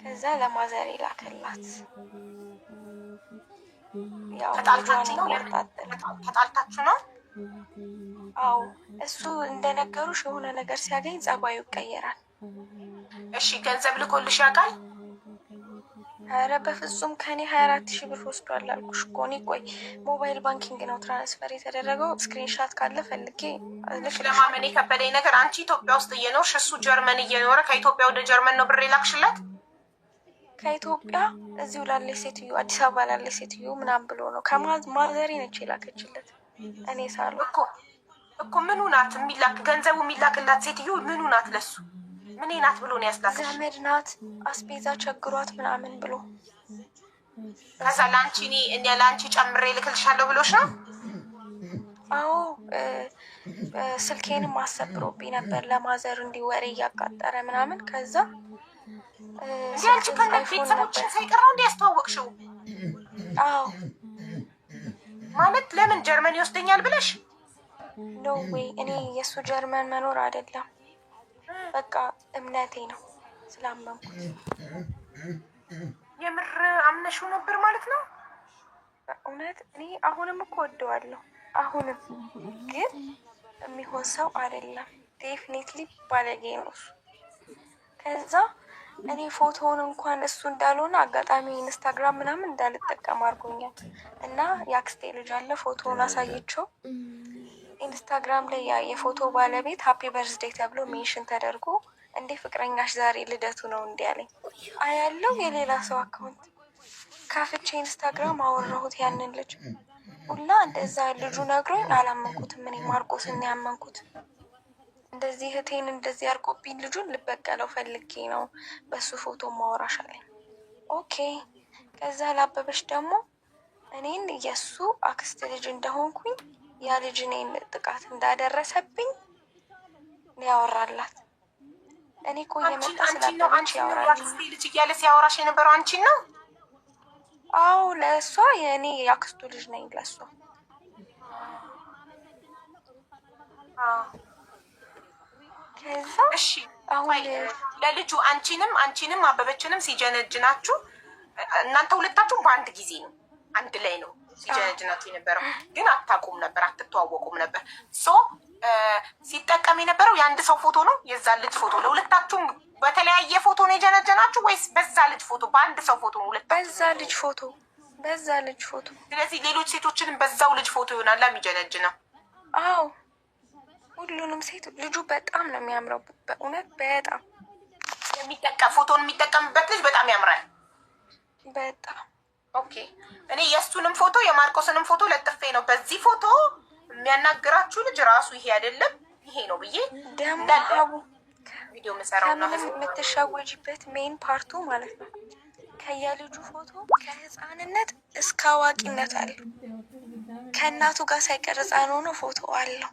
ከዛ ለማዘር ላከላት። ያው ተጣልታችሁ ነው? አዎ እሱ እንደነገሩሽ የሆነ ነገር ሲያገኝ ጸባዩ ይቀየራል። እሺ ገንዘብ ልኮልሽ ያውቃል? ኧረ በፍጹም ከኔ 24,000 ብር ወስዷል አልኩሽ እኮ። እኔ ቆይ ሞባይል ባንኪንግ ነው ትራንስፈር የተደረገው። ስክሪንሻት ካለ ፈልጌ ለማመን የከበደኝ ነገር አንቺ ኢትዮጵያ ውስጥ እየኖርሽ እሱ ጀርመን እየኖረ ከኢትዮጵያ ወደ ጀርመን ነው ብር የላክሽለት? ከኢትዮጵያ እዚሁ ላለች ሴትዮ አዲስ አበባ ላለች ሴትዮ ምናምን ብሎ ነው። ከማዘሬ ነች የላከችለት። እኔ ሳሉ እኮ ምኑ ናት የሚላክ ገንዘቡ የሚላክላት ሴትዮ ምኑ ናት? ለሱ ምን ናት ብሎ ነው ያስላከሽ? ዘመድ ናት አስቤዛ ቸግሯት ምናምን ብሎ። ከዛ ለአንቺ እኔ ለአንቺ ጨምሬ ልክልሻለሁ ብሎሽ ነው? አዎ ስልኬንም አሰብሮብኝ ነበር ለማዘር እንዲወሬ እያቃጠረ ምናምን። ከዛ አንቺ ከነ ቤተሰቦችን ሳይቀረው እንዲያስተዋወቅሽው? አዎ ማለት ለምን ጀርመን ይወስደኛል ብለሽ? ኖ ዌይ እኔ የእሱ ጀርመን መኖር አይደለም በቃ እምነቴ ነው ስላመንኩት። የምር አምነሽው ነበር ማለት ነው? በእውነት እኔ አሁንም እኮ ወደዋለሁ። አሁንም ግን የሚሆን ሰው አይደለም። ዴፊኒትሊ ባለጌ ነው እሱ። ከዛ እኔ ፎቶውን እንኳን እሱ እንዳልሆነ አጋጣሚ ኢንስታግራም ምናምን እንዳልጠቀም አድርጎኛል። እና የአክስቴ ልጅ አለ ፎቶውን አሳየችው። ኢንስታግራም ላይ የፎቶ ባለቤት ሀፒ በርዝዴይ ተብሎ ሜንሽን ተደርጎ እንዴ ፍቅረኛሽ ዛሬ ልደቱ ነው እንዲ ያለኝ አያለው። የሌላ ሰው አካውንት ካፍቼ ኢንስታግራም አወራሁት ያንን ልጅ ሁላ እንደዛ ልጁ ነግሮኝ አላመንኩትም። እኔ ማርቆስን ያመንኩት እንደዚህ እህቴን እንደዚህ አርቆብኝ ልጁን ልበቀለው ፈልጌ ነው በሱ ፎቶ ማወራሽ አለኝ። ኦኬ ከዛ ላበበች ደግሞ እኔን የሱ አክስት ልጅ እንደሆንኩኝ ያ ልጅ እኔን ጥቃት እንዳደረሰብኝ ያወራላት። እኔ እኮ እየመጣ ስላበበች ያወራል ልጅ እያለ ሲያወራሽ የነበረው አንቺን ነው? አዎ ለእሷ የእኔ የአክስቱ ልጅ ነኝ ለእሷ። ከዛ እሺ አሁን ለልጁ አንቺንም አበበችንም ሲጀነጅናችሁ እናንተ ሁለታችሁም በአንድ ጊዜ ነው አንድ ላይ ነው ሲጀነጅናችሁ የነበረው፣ ግን አታውቁም ነበር፣ አትተዋወቁም ነበር። ሶ ሲጠቀም የነበረው የአንድ ሰው ፎቶ ነው የዛ ልጅ ፎቶ። ለሁለታችሁም በተለያየ ፎቶ ነው የጀነጀናችሁ ወይስ በዛ ልጅ ፎቶ? በአንድ ሰው ፎቶ ነው ሁለታችሁ? በዛ ልጅ ፎቶ። ስለዚህ ሌሎች ሴቶችንም በዛው ልጅ ፎቶ ይሆናል የሚጀነጅ ነው? አዎ ሁሉንም ሴት ልጁ በጣም ነው የሚያምረው። በእውነት በጣም ፎቶን የሚጠቀምበት ልጅ በጣም ያምራል። በጣም ኦኬ። እኔ የእሱንም ፎቶ የማርቆስንም ፎቶ ለጥፌ ነው በዚህ ፎቶ የሚያናግራችሁ ልጅ ራሱ ይሄ አይደለም ይሄ ነው ብዬ ደግሞ ቪዲዮ መሰራው ነው። የምትሸወጂበት ሜን ፓርቱ ማለት ነው ከየልጁ ፎቶ ከህፃንነት እስከ አዋቂነት አለ። ከእናቱ ጋር ሳይቀር ሕፃን ሆኖ ፎቶ አለው።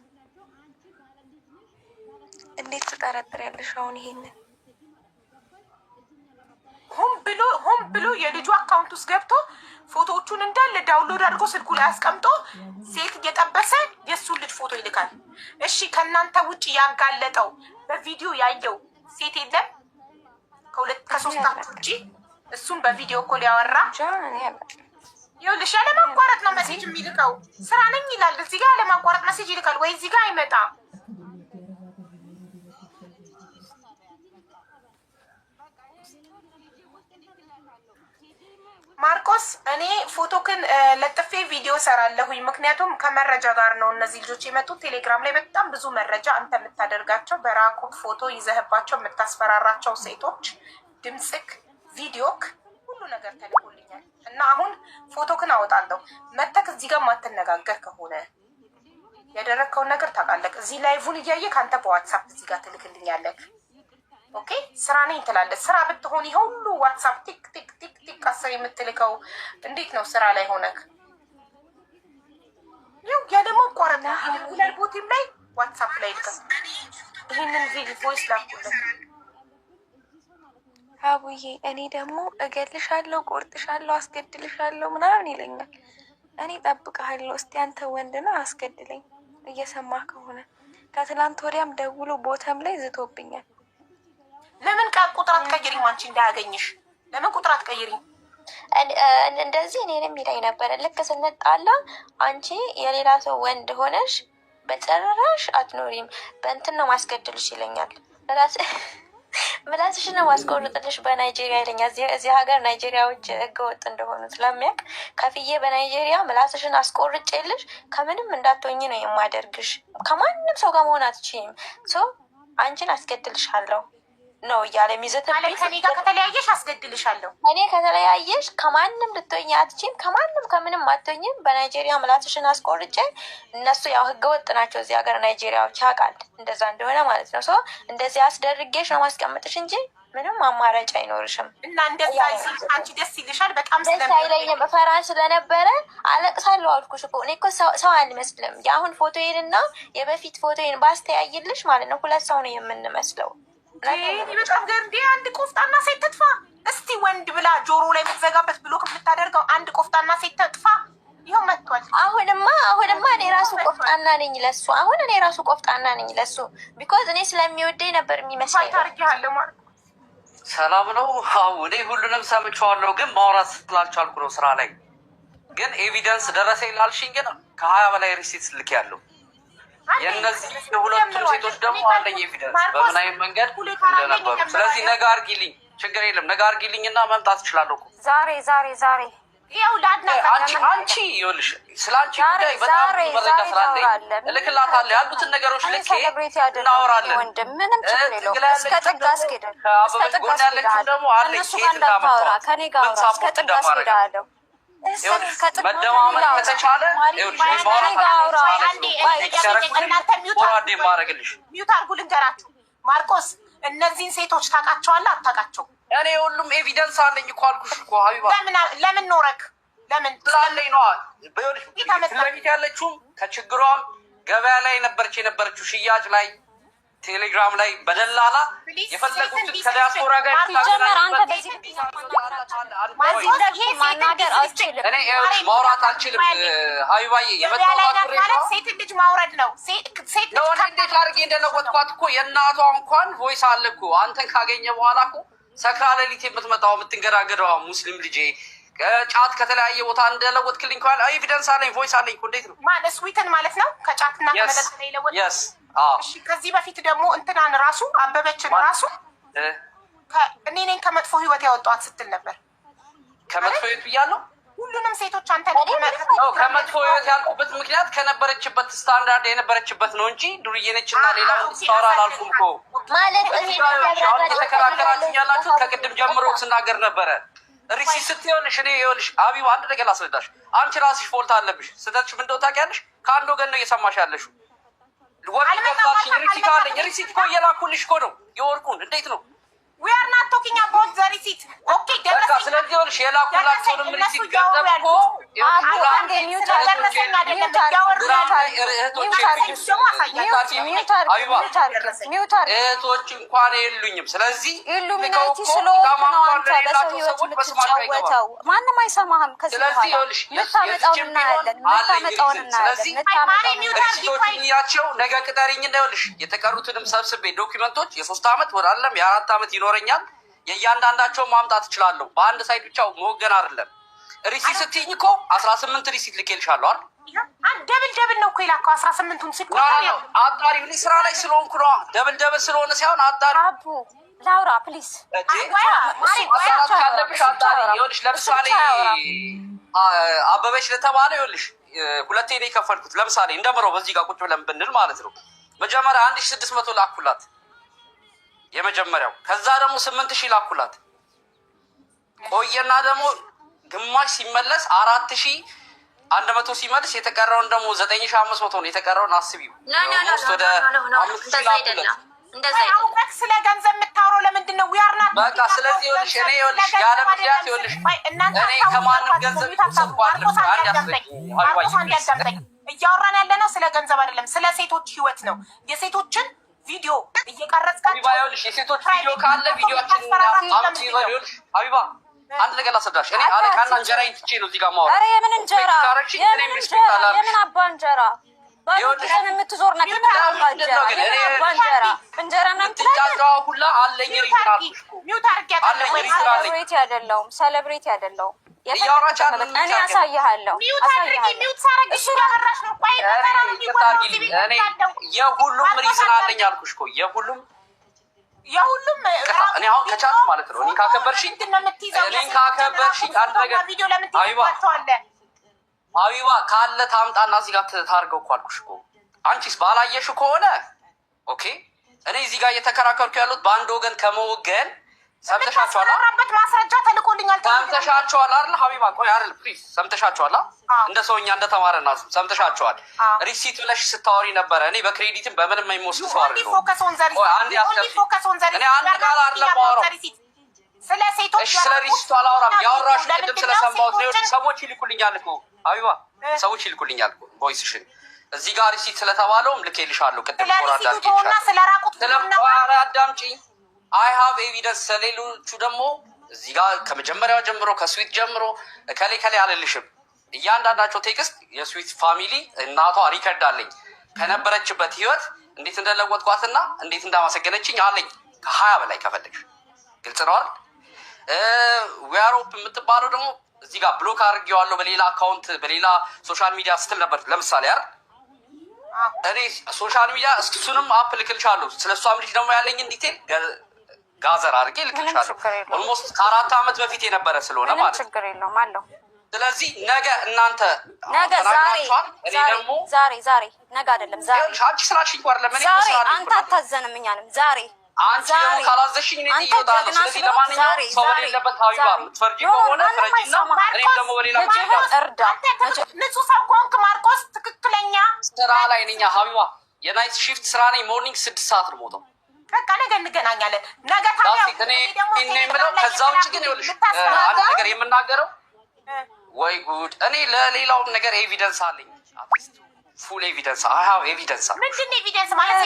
እንዴት ትጠረጥሪያለሽ? አሁን ይሄንን ሆን ብሎ የልጁ አካውንት ውስጥ ገብቶ ፎቶዎቹን እንዳለ ዳውንሎድ አድርጎ ስልኩ ላይ አስቀምጦ ሴት እየጠበሰ የእሱን ልጅ ፎቶ ይልካል። እሺ ከእናንተ ውጭ ያጋለጠው በቪዲዮ ያየው ሴት የለም? ከ3 ውጭ እሱም በቪዲዮ እኮ ሊያወራ ይኸውልሽ፣ ያለማቋረጥ ነው መሴጅ የሚልከው። ስራ ነኝ ይላል እዚህ ጋር ያለማቋረጥ መሴጅ ይልካል። ወይ እዚህ ጋር አይመጣም። ማርቆስ እኔ ፎቶክን ለጥፌ ቪዲዮ ሰራለሁኝ። ምክንያቱም ከመረጃ ጋር ነው እነዚህ ልጆች የመጡት። ቴሌግራም ላይ በጣም ብዙ መረጃ አንተ የምታደርጋቸው በራቁት ፎቶ ይዘህባቸው የምታስፈራራቸው ሴቶች ድምፅክ፣ ቪዲዮክ፣ ሁሉ ነገር ተልኮልኛል እና አሁን ፎቶክን አወጣለሁ። መተክ እዚህ ጋር ማትነጋገር ከሆነ ያደረግከውን ነገር ታውቃለህ። እዚህ ላይቭን እያየ ከአንተ በዋትሳፕ እዚህ ጋር ትልክልኛለህ። ኦኬ ስራ ነኝ ትላለህ። ስራ ብትሆን ይሄ ሁሉ ዋትሳፕ ቲክ ቲክ ቲክ ቲክ አስር የምትልከው እንዴት ነው ስራ ላይ ሆነክ? ይኸው ያ ደግሞ ቆረጣ ይደውላል። ቦቲም ላይ ዋትሳፕ ላይ ልከ ይሄንን ቮይስ ላኩልህ። አቡዬ እኔ ደግሞ እገልሻለሁ፣ ቆርጥሻለሁ፣ አስገድልሻለሁ ምናምን ይለኛል። እኔ ጠብቀሃለሁ። እስቲ አንተ ወንድ ነህ አስገድለኝ። እየሰማህ ከሆነ ከትላንት ወዲያም ደውሎ ቦተም ላይ ዝቶብኛል። ለምን ቁጥር አትቀይሪም? አንቺ እንዳያገኝሽ ለምን ቁጥር አትቀይሪም? እንደዚህ እኔንም ይለኝ ነበረ። ልክ ስንጣላ አንቺ የሌላ ሰው ወንድ ሆነሽ በጨረራሽ አትኖሪም፣ በእንትን ነው ማስገድልሽ ይለኛል። ምላስሽን ነው ማስቆርጥልሽ በናይጄሪያ ይለኛል። እዚህ ሀገር ናይጄሪያዎች ህገወጥ እንደሆኑ ስለሚያውቅ ከፍዬ በናይጄሪያ ምላስሽን አስቆርጬልሽ ከምንም እንዳትሆኝ ነው የማደርግሽ። ከማንም ሰው ጋር መሆን አትችይም፣ ሰው አንቺን አስገድልሻለሁ ነው እያለ የሚዘትብኝ። ከኔ ጋር ከተለያየሽ አስገድልሻለሁ። እኔ ከተለያየሽ ከማንም ልትሆኝ አትችይም፣ ከማንም ከምንም አትሆኝም። በናይጄሪያ ምላስሽን አስቆርጬ እነሱ ያው ህገወጥ ናቸው እዚህ ሀገር ናይጄሪያዎች፣ ያውቃል እንደዛ እንደሆነ ማለት ነው። ሰው እንደዚህ አስደርጌሽ ነው ማስቀምጥሽ እንጂ ምንም አማራጭ አይኖርሽም። እና እንደዛ አንቺ ደስ ይልሻል? በጣም ደስ አይለኝም። በፈራ ስለነበረ አለቅሳለሁ አልኩሽ እኮ። እኔ እኮ ሰው አልመስልም። የአሁን ፎቶዬንና የበፊት ፎቶዬን ባስተያይልሽ ማለት ነው 2 ሰው ነው የምንመስለው። በጣም ገንዴ አንድ ቆፍጣና ሴት ትጥፋ እስቲ። ወንድ ብላ ጆሮ ላይ የምትዘጋበት ብሎክ የምታደርገው አንድ ቆፍጣና ሴት ትጥፋ። ይኸው መጥቷል። አሁንማ እኔ ራሱ ቆፍጣና ነኝ ለሱ። አሁን እኔ ራሱ ቆፍጣና ነኝ ለሱ። ቢኮዝ እኔ ስለሚወደኝ ነበር የሚመስለኝ። ታርጊያለሁ ማለት ሰላም ነው። አዎ እኔ ሁሉንም ሰምቼዋለሁ፣ ግን ማውራት ስላልቻልኩ ነው። ስራ ላይ ግን ኤቪደንስ ደረሰ ላልሽኝ ግን ከ20 በላይ ሪሲት ልኬያለሁ። የእነዚህ የሁለቱ ሴቶች ደግሞ አለኝ ኤቪደንስ በምን አይነት መንገድ እንደነበሩ። ስለዚህ ነገ አድርጊልኝ፣ ችግር የለም ነገ አድርጊልኝ እና መምጣት እችላለሁ። ዛሬ ያው አንቺ ይኸውልሽ ስለ አንቺ ጉዳይ በጣም መረጃ ስላለኝ እልክላታለሁ። ያሉትን ነገሮች ልኬ እናወራለን። ወንድም ምንም ችግር የለውም። እስከ ጥግ አስኬደን ጎን ያለችው ደግሞ አለኝ ሴት እንዳመጣ ከኔ ጋር እስከ ጥግ አስኬዳለሁ። መደማመጥ ከተቻለ ማረግልሽ ሚዩት አድርጉ። ልንገራችሁ ማርቆስ፣ እነዚህን ሴቶች ታውቃቸዋለህ አታውቃቸው? እኔ ሁሉም ኤቪደንስ አለኝ እኮ አልኩሽ እኮ ሀቢባ። ለምን ኖረክ? ለምን ስላለኝ ነዋ። ፊት ያለችውም ከችግሯም ገበያ ላይ የነበረችው ሽያጭ ላይ ቴሌግራም ላይ በደላላ የፈለጉትን ከዲያስፖራ ጋር ሲጀመር አንተ በዚህ ማናገር አልችልም። እኔ ማውራት አልችልም። ሀቢባዬ የመጣው ሴት ልጅ ማውረድ ነው። ሴት ነው እንዴት አድርጌ እንደለወጥኳት እኮ የእናቷ እንኳን ቮይስ አለ እኮ። አንተን ካገኘ በኋላ እኮ ሰክራ ሌሊት የምትመጣው የምትንገራገደዋ ሙስሊም ልጄ ጫት ከተለያየ ቦታ እንደለወጥክልኝ እኮ ኤቪደንስ አለኝ፣ ቮይስ አለኝ እኮ። እንዴት ነው ማለት ስዊትን ማለት ነው ከጫትና ከመጠጥ ላይ ለወጥ። እሺ ከዚህ በፊት ደግሞ እንትናን ራሱ አበበችን ራሱ እኔ ነኝ ከመጥፎ ህይወት ያወጣኋት ስትል ነበር። ከመጥፎ ህይወት ብያለሁ። ሁሉንም ሴቶች አንተ ከመጥፎ ህይወት ያልኩበት ምክንያት ከነበረችበት ስታንዳርድ የነበረችበት ነው እንጂ ዱርዬ ነችና ሌላ ስታወራ አላልኩም እኮ። ማለት አሁን የተከራከራችሁ ያላችሁት ከቅድም ጀምሮ ስናገር ነበረ። ሪሲት ስትሆንሽ እኔ ይኸውልሽ ሀቢባ አንድ ነገር ላስረዳሽ። አንቺ ራስሽ ፎልት አለብሽ። ስህተትሽ ምን እንደው ታውቂያለሽ። ከአንድ ወገን ነው እየሰማሽ ያለሽው። ወርቅ ገባሽኝ ሪሲት አለኝ። ሪሲት እኮ እየላኩልሽ እኮ ነው የወርቁን። እንዴት ነው we are not talking about the receipt? ኦኬ ደረሰኝ። ስለዚህ ይኸውልሽ የላኩላችሁንም ሪሲት ገንዘብ እኮ አንዴ እህቶች እንኳን የሉኝም። ስለዚህ ኢሉሚናቲ ስለሆንክ ነው አንተ በሰው ህይወት የምትጫወተው። ማንም አይሰማህም። ከዚህ በኋላ የምታመጣውን እናያለን። ያቸው ነገ ቅጠሪኝ እንዳይልሽ የተቀሩትንም ሰብስቤ ዶኪመንቶች የ3 ዓመት ወደ አለም የ4 ዓመት ይኖረኛል። የእያንዳንዳቸው ማምጣት እችላለሁ። በአንድ ሳይድ ብቻ መወገን አይደለም። ሪሲት ስትይኝ እኮ 18 ሪሲት ልኬልሻለሁ አይደል? ደብል ነው እኮ የላከው 18ቱን አጣሪ ስራ ላይ ስለሆንኩ ነው። ደብል ስለሆነ ሳይሆን አጣሪ አቡ ላውራ ፕሊዝ ካለብሽ አጣሪ ይኸውልሽ። ለምሳሌ አበበች ለተባለ ይኸውልሽ 2 ነው የከፈልኩት። ለምሳሌ እንደምረው በዚህ ጋር ቁጭ ብለን ብንል ማለት ነው መጀመሪያ 1600 ላኩላት የመጀመሪያው። ከዛ ደግሞ 8000 ላኩላት። ቆየና ደግሞ ግማሽ ሲመለስ 4100 ሲመልስ የተቀረውን ደግሞ 9500 ነው። የተቀረውን አስቢው ወደ 5000 ላኩላት። ስለ ገንዘብ የምታወራው ለምንድን ነው? በቃ ስለዚህ ይኸውልሽ እኔ ይኸውልሽ ያለ ምክንያት ይኸውልሽ እኔ ከማንም ገንዘብ እያወራን ያለ ነው ስለ ገንዘብ አይደለም፣ ስለ ሴቶች ህይወት ነው። የሴቶችን ቪዲዮ እየቀረጽካቸው ይኸውልሽ የሴቶች ቪዲዮ ካለ ቪዲዮችን ሀቢባ አንድ ነገር ላስረዳሽ። እኔ አለቃና እንጀራዬን ትቼ ነው እዚህ ጋር የማወራው። ኧረ የምን እንጀራ የምን አባ እንጀራ ባሉን የምትዞር ነገር እንጀራ ሁላ አለኝ ሰለብሬት ያደለውም እኔ አሳይሃለሁ። የሁሉም ሪዝን አለኝ አልኩሽ እኮ የሁሉም እኔ አሁን ከቻልኩ ማለት ነው እኔ ካከበርሽኝ አንድ ነገር ሀቢባ ካለ ታምጣና እዚህ ጋር ታርገው እኮ አልኩሽ እኮ። አንቺስ ባላየሽው ከሆነ ኦኬ። እኔ እዚህ ጋር እየተከራከርኩ ያሉት በአንድ ወገን ከመወገን ሰምተሻቸዋል። ማስረጃ ተልኮልኛል። ሰምተሻቸዋል አይደል ሀቢባ? ቆይ አይደል ፕሊዝ፣ ሰምተሻቸዋል? እንደ ሰውኛ እንደ ተማረና ሰምተሻቸዋል። ሪሲት ብለሽ ስታወሪ ነበረ። እኔ በክሬዲትም በምንም የማይወስድ ሰው አይደለም። አንድ እኔ አንድ ቃል አይደለም ማወራው ስለ ሴቶች ስለ ሪሲቱ አላወራም። ያወራሽ ቅድም ስለሰማሁት ነው። ሰዎች ይልኩልኛል እኮ ሀቢባ፣ ሰዎች ይልኩልኛል እኮ ቮይስሽን እዚህ ጋር ሪሲት ስለተባለውም ልኬልሻለሁ። ቅድም አዳምጪኝ። አይ ሃቭ ኤቪደንስ። ስለሌሎቹ ደግሞ እዚህ ጋር ከመጀመሪያው ጀምሮ ከስዊት ጀምሮ ከሌ አልልሽም። እያንዳንዳቸው ቴክስት የስዊት ፋሚሊ እናቷ ሪከርድ አለኝ ከነበረችበት ህይወት እንዴት እንደለወጥኳትና እንዴት እንዳመሰገነችኝ አለኝ። ከ20 በላይ ከፈለግሽ ግልጽ ነው አይደል? ዊያሮፕ የምትባለው ደግሞ እዚህ ጋር ብሎክ አድርጌዋለሁ በሌላ አካውንት በሌላ ሶሻል ሚዲያ ስትል ነበር። ለምሳሌ አይደል እኔ ሶሻል ሚዲያ እሱንም አፕ ልክልሻለሁ። ስለሷም ልጅ ደግሞ ያለኝን ዲቴል ጋዘር አድርጌ ልክልሻለሁ። ኦልሞስት ከ4 ዓመት በፊት የነበረ ስለሆነ ማለት ነው። ችግር የለውም አለው። ስለዚህ ነገ እናንተ ነገ ዛሬ ነገ አይደለም ዛሬ አንቺ ስላልሽኝ እኮ አይደለም እኔ ዛሬ አንተ አታዘንም እኛንም ዛሬ አንቺ ደግሞ ካላዘሽኝ እኔ ይወጣል። ስለዚህ ለማንኛውም ሰው በሌለበት ሀቢባ የምትፈርጂ ከሆነ ፍረጂና እኔም ደግሞ በሌላ እርዳ። ንጹህ ሰው ከሆንክ ማርቆስ ትክክለኛ ስራ ላይ ነኝ ሀቢባ። የናይት ሺፍት ስራ ነኝ። ሞርኒንግ 6 ሰዓት ነው የምወጣው። በቃ ነገ እንገናኛለን። ነገ ታዲያ እኔ የምለው ከዛ ውጭ ግን ይኸውልሽ አንድ ነገር የምናገረው ወይ ጉድ፣ እኔ ለሌላውም ነገር ኤቪደንስ አለኝ። ፉል ኤቪደንስ አይ ሃቭ ኤቪደንስ። ምንድን ነው ኤቪደንስ ማለት?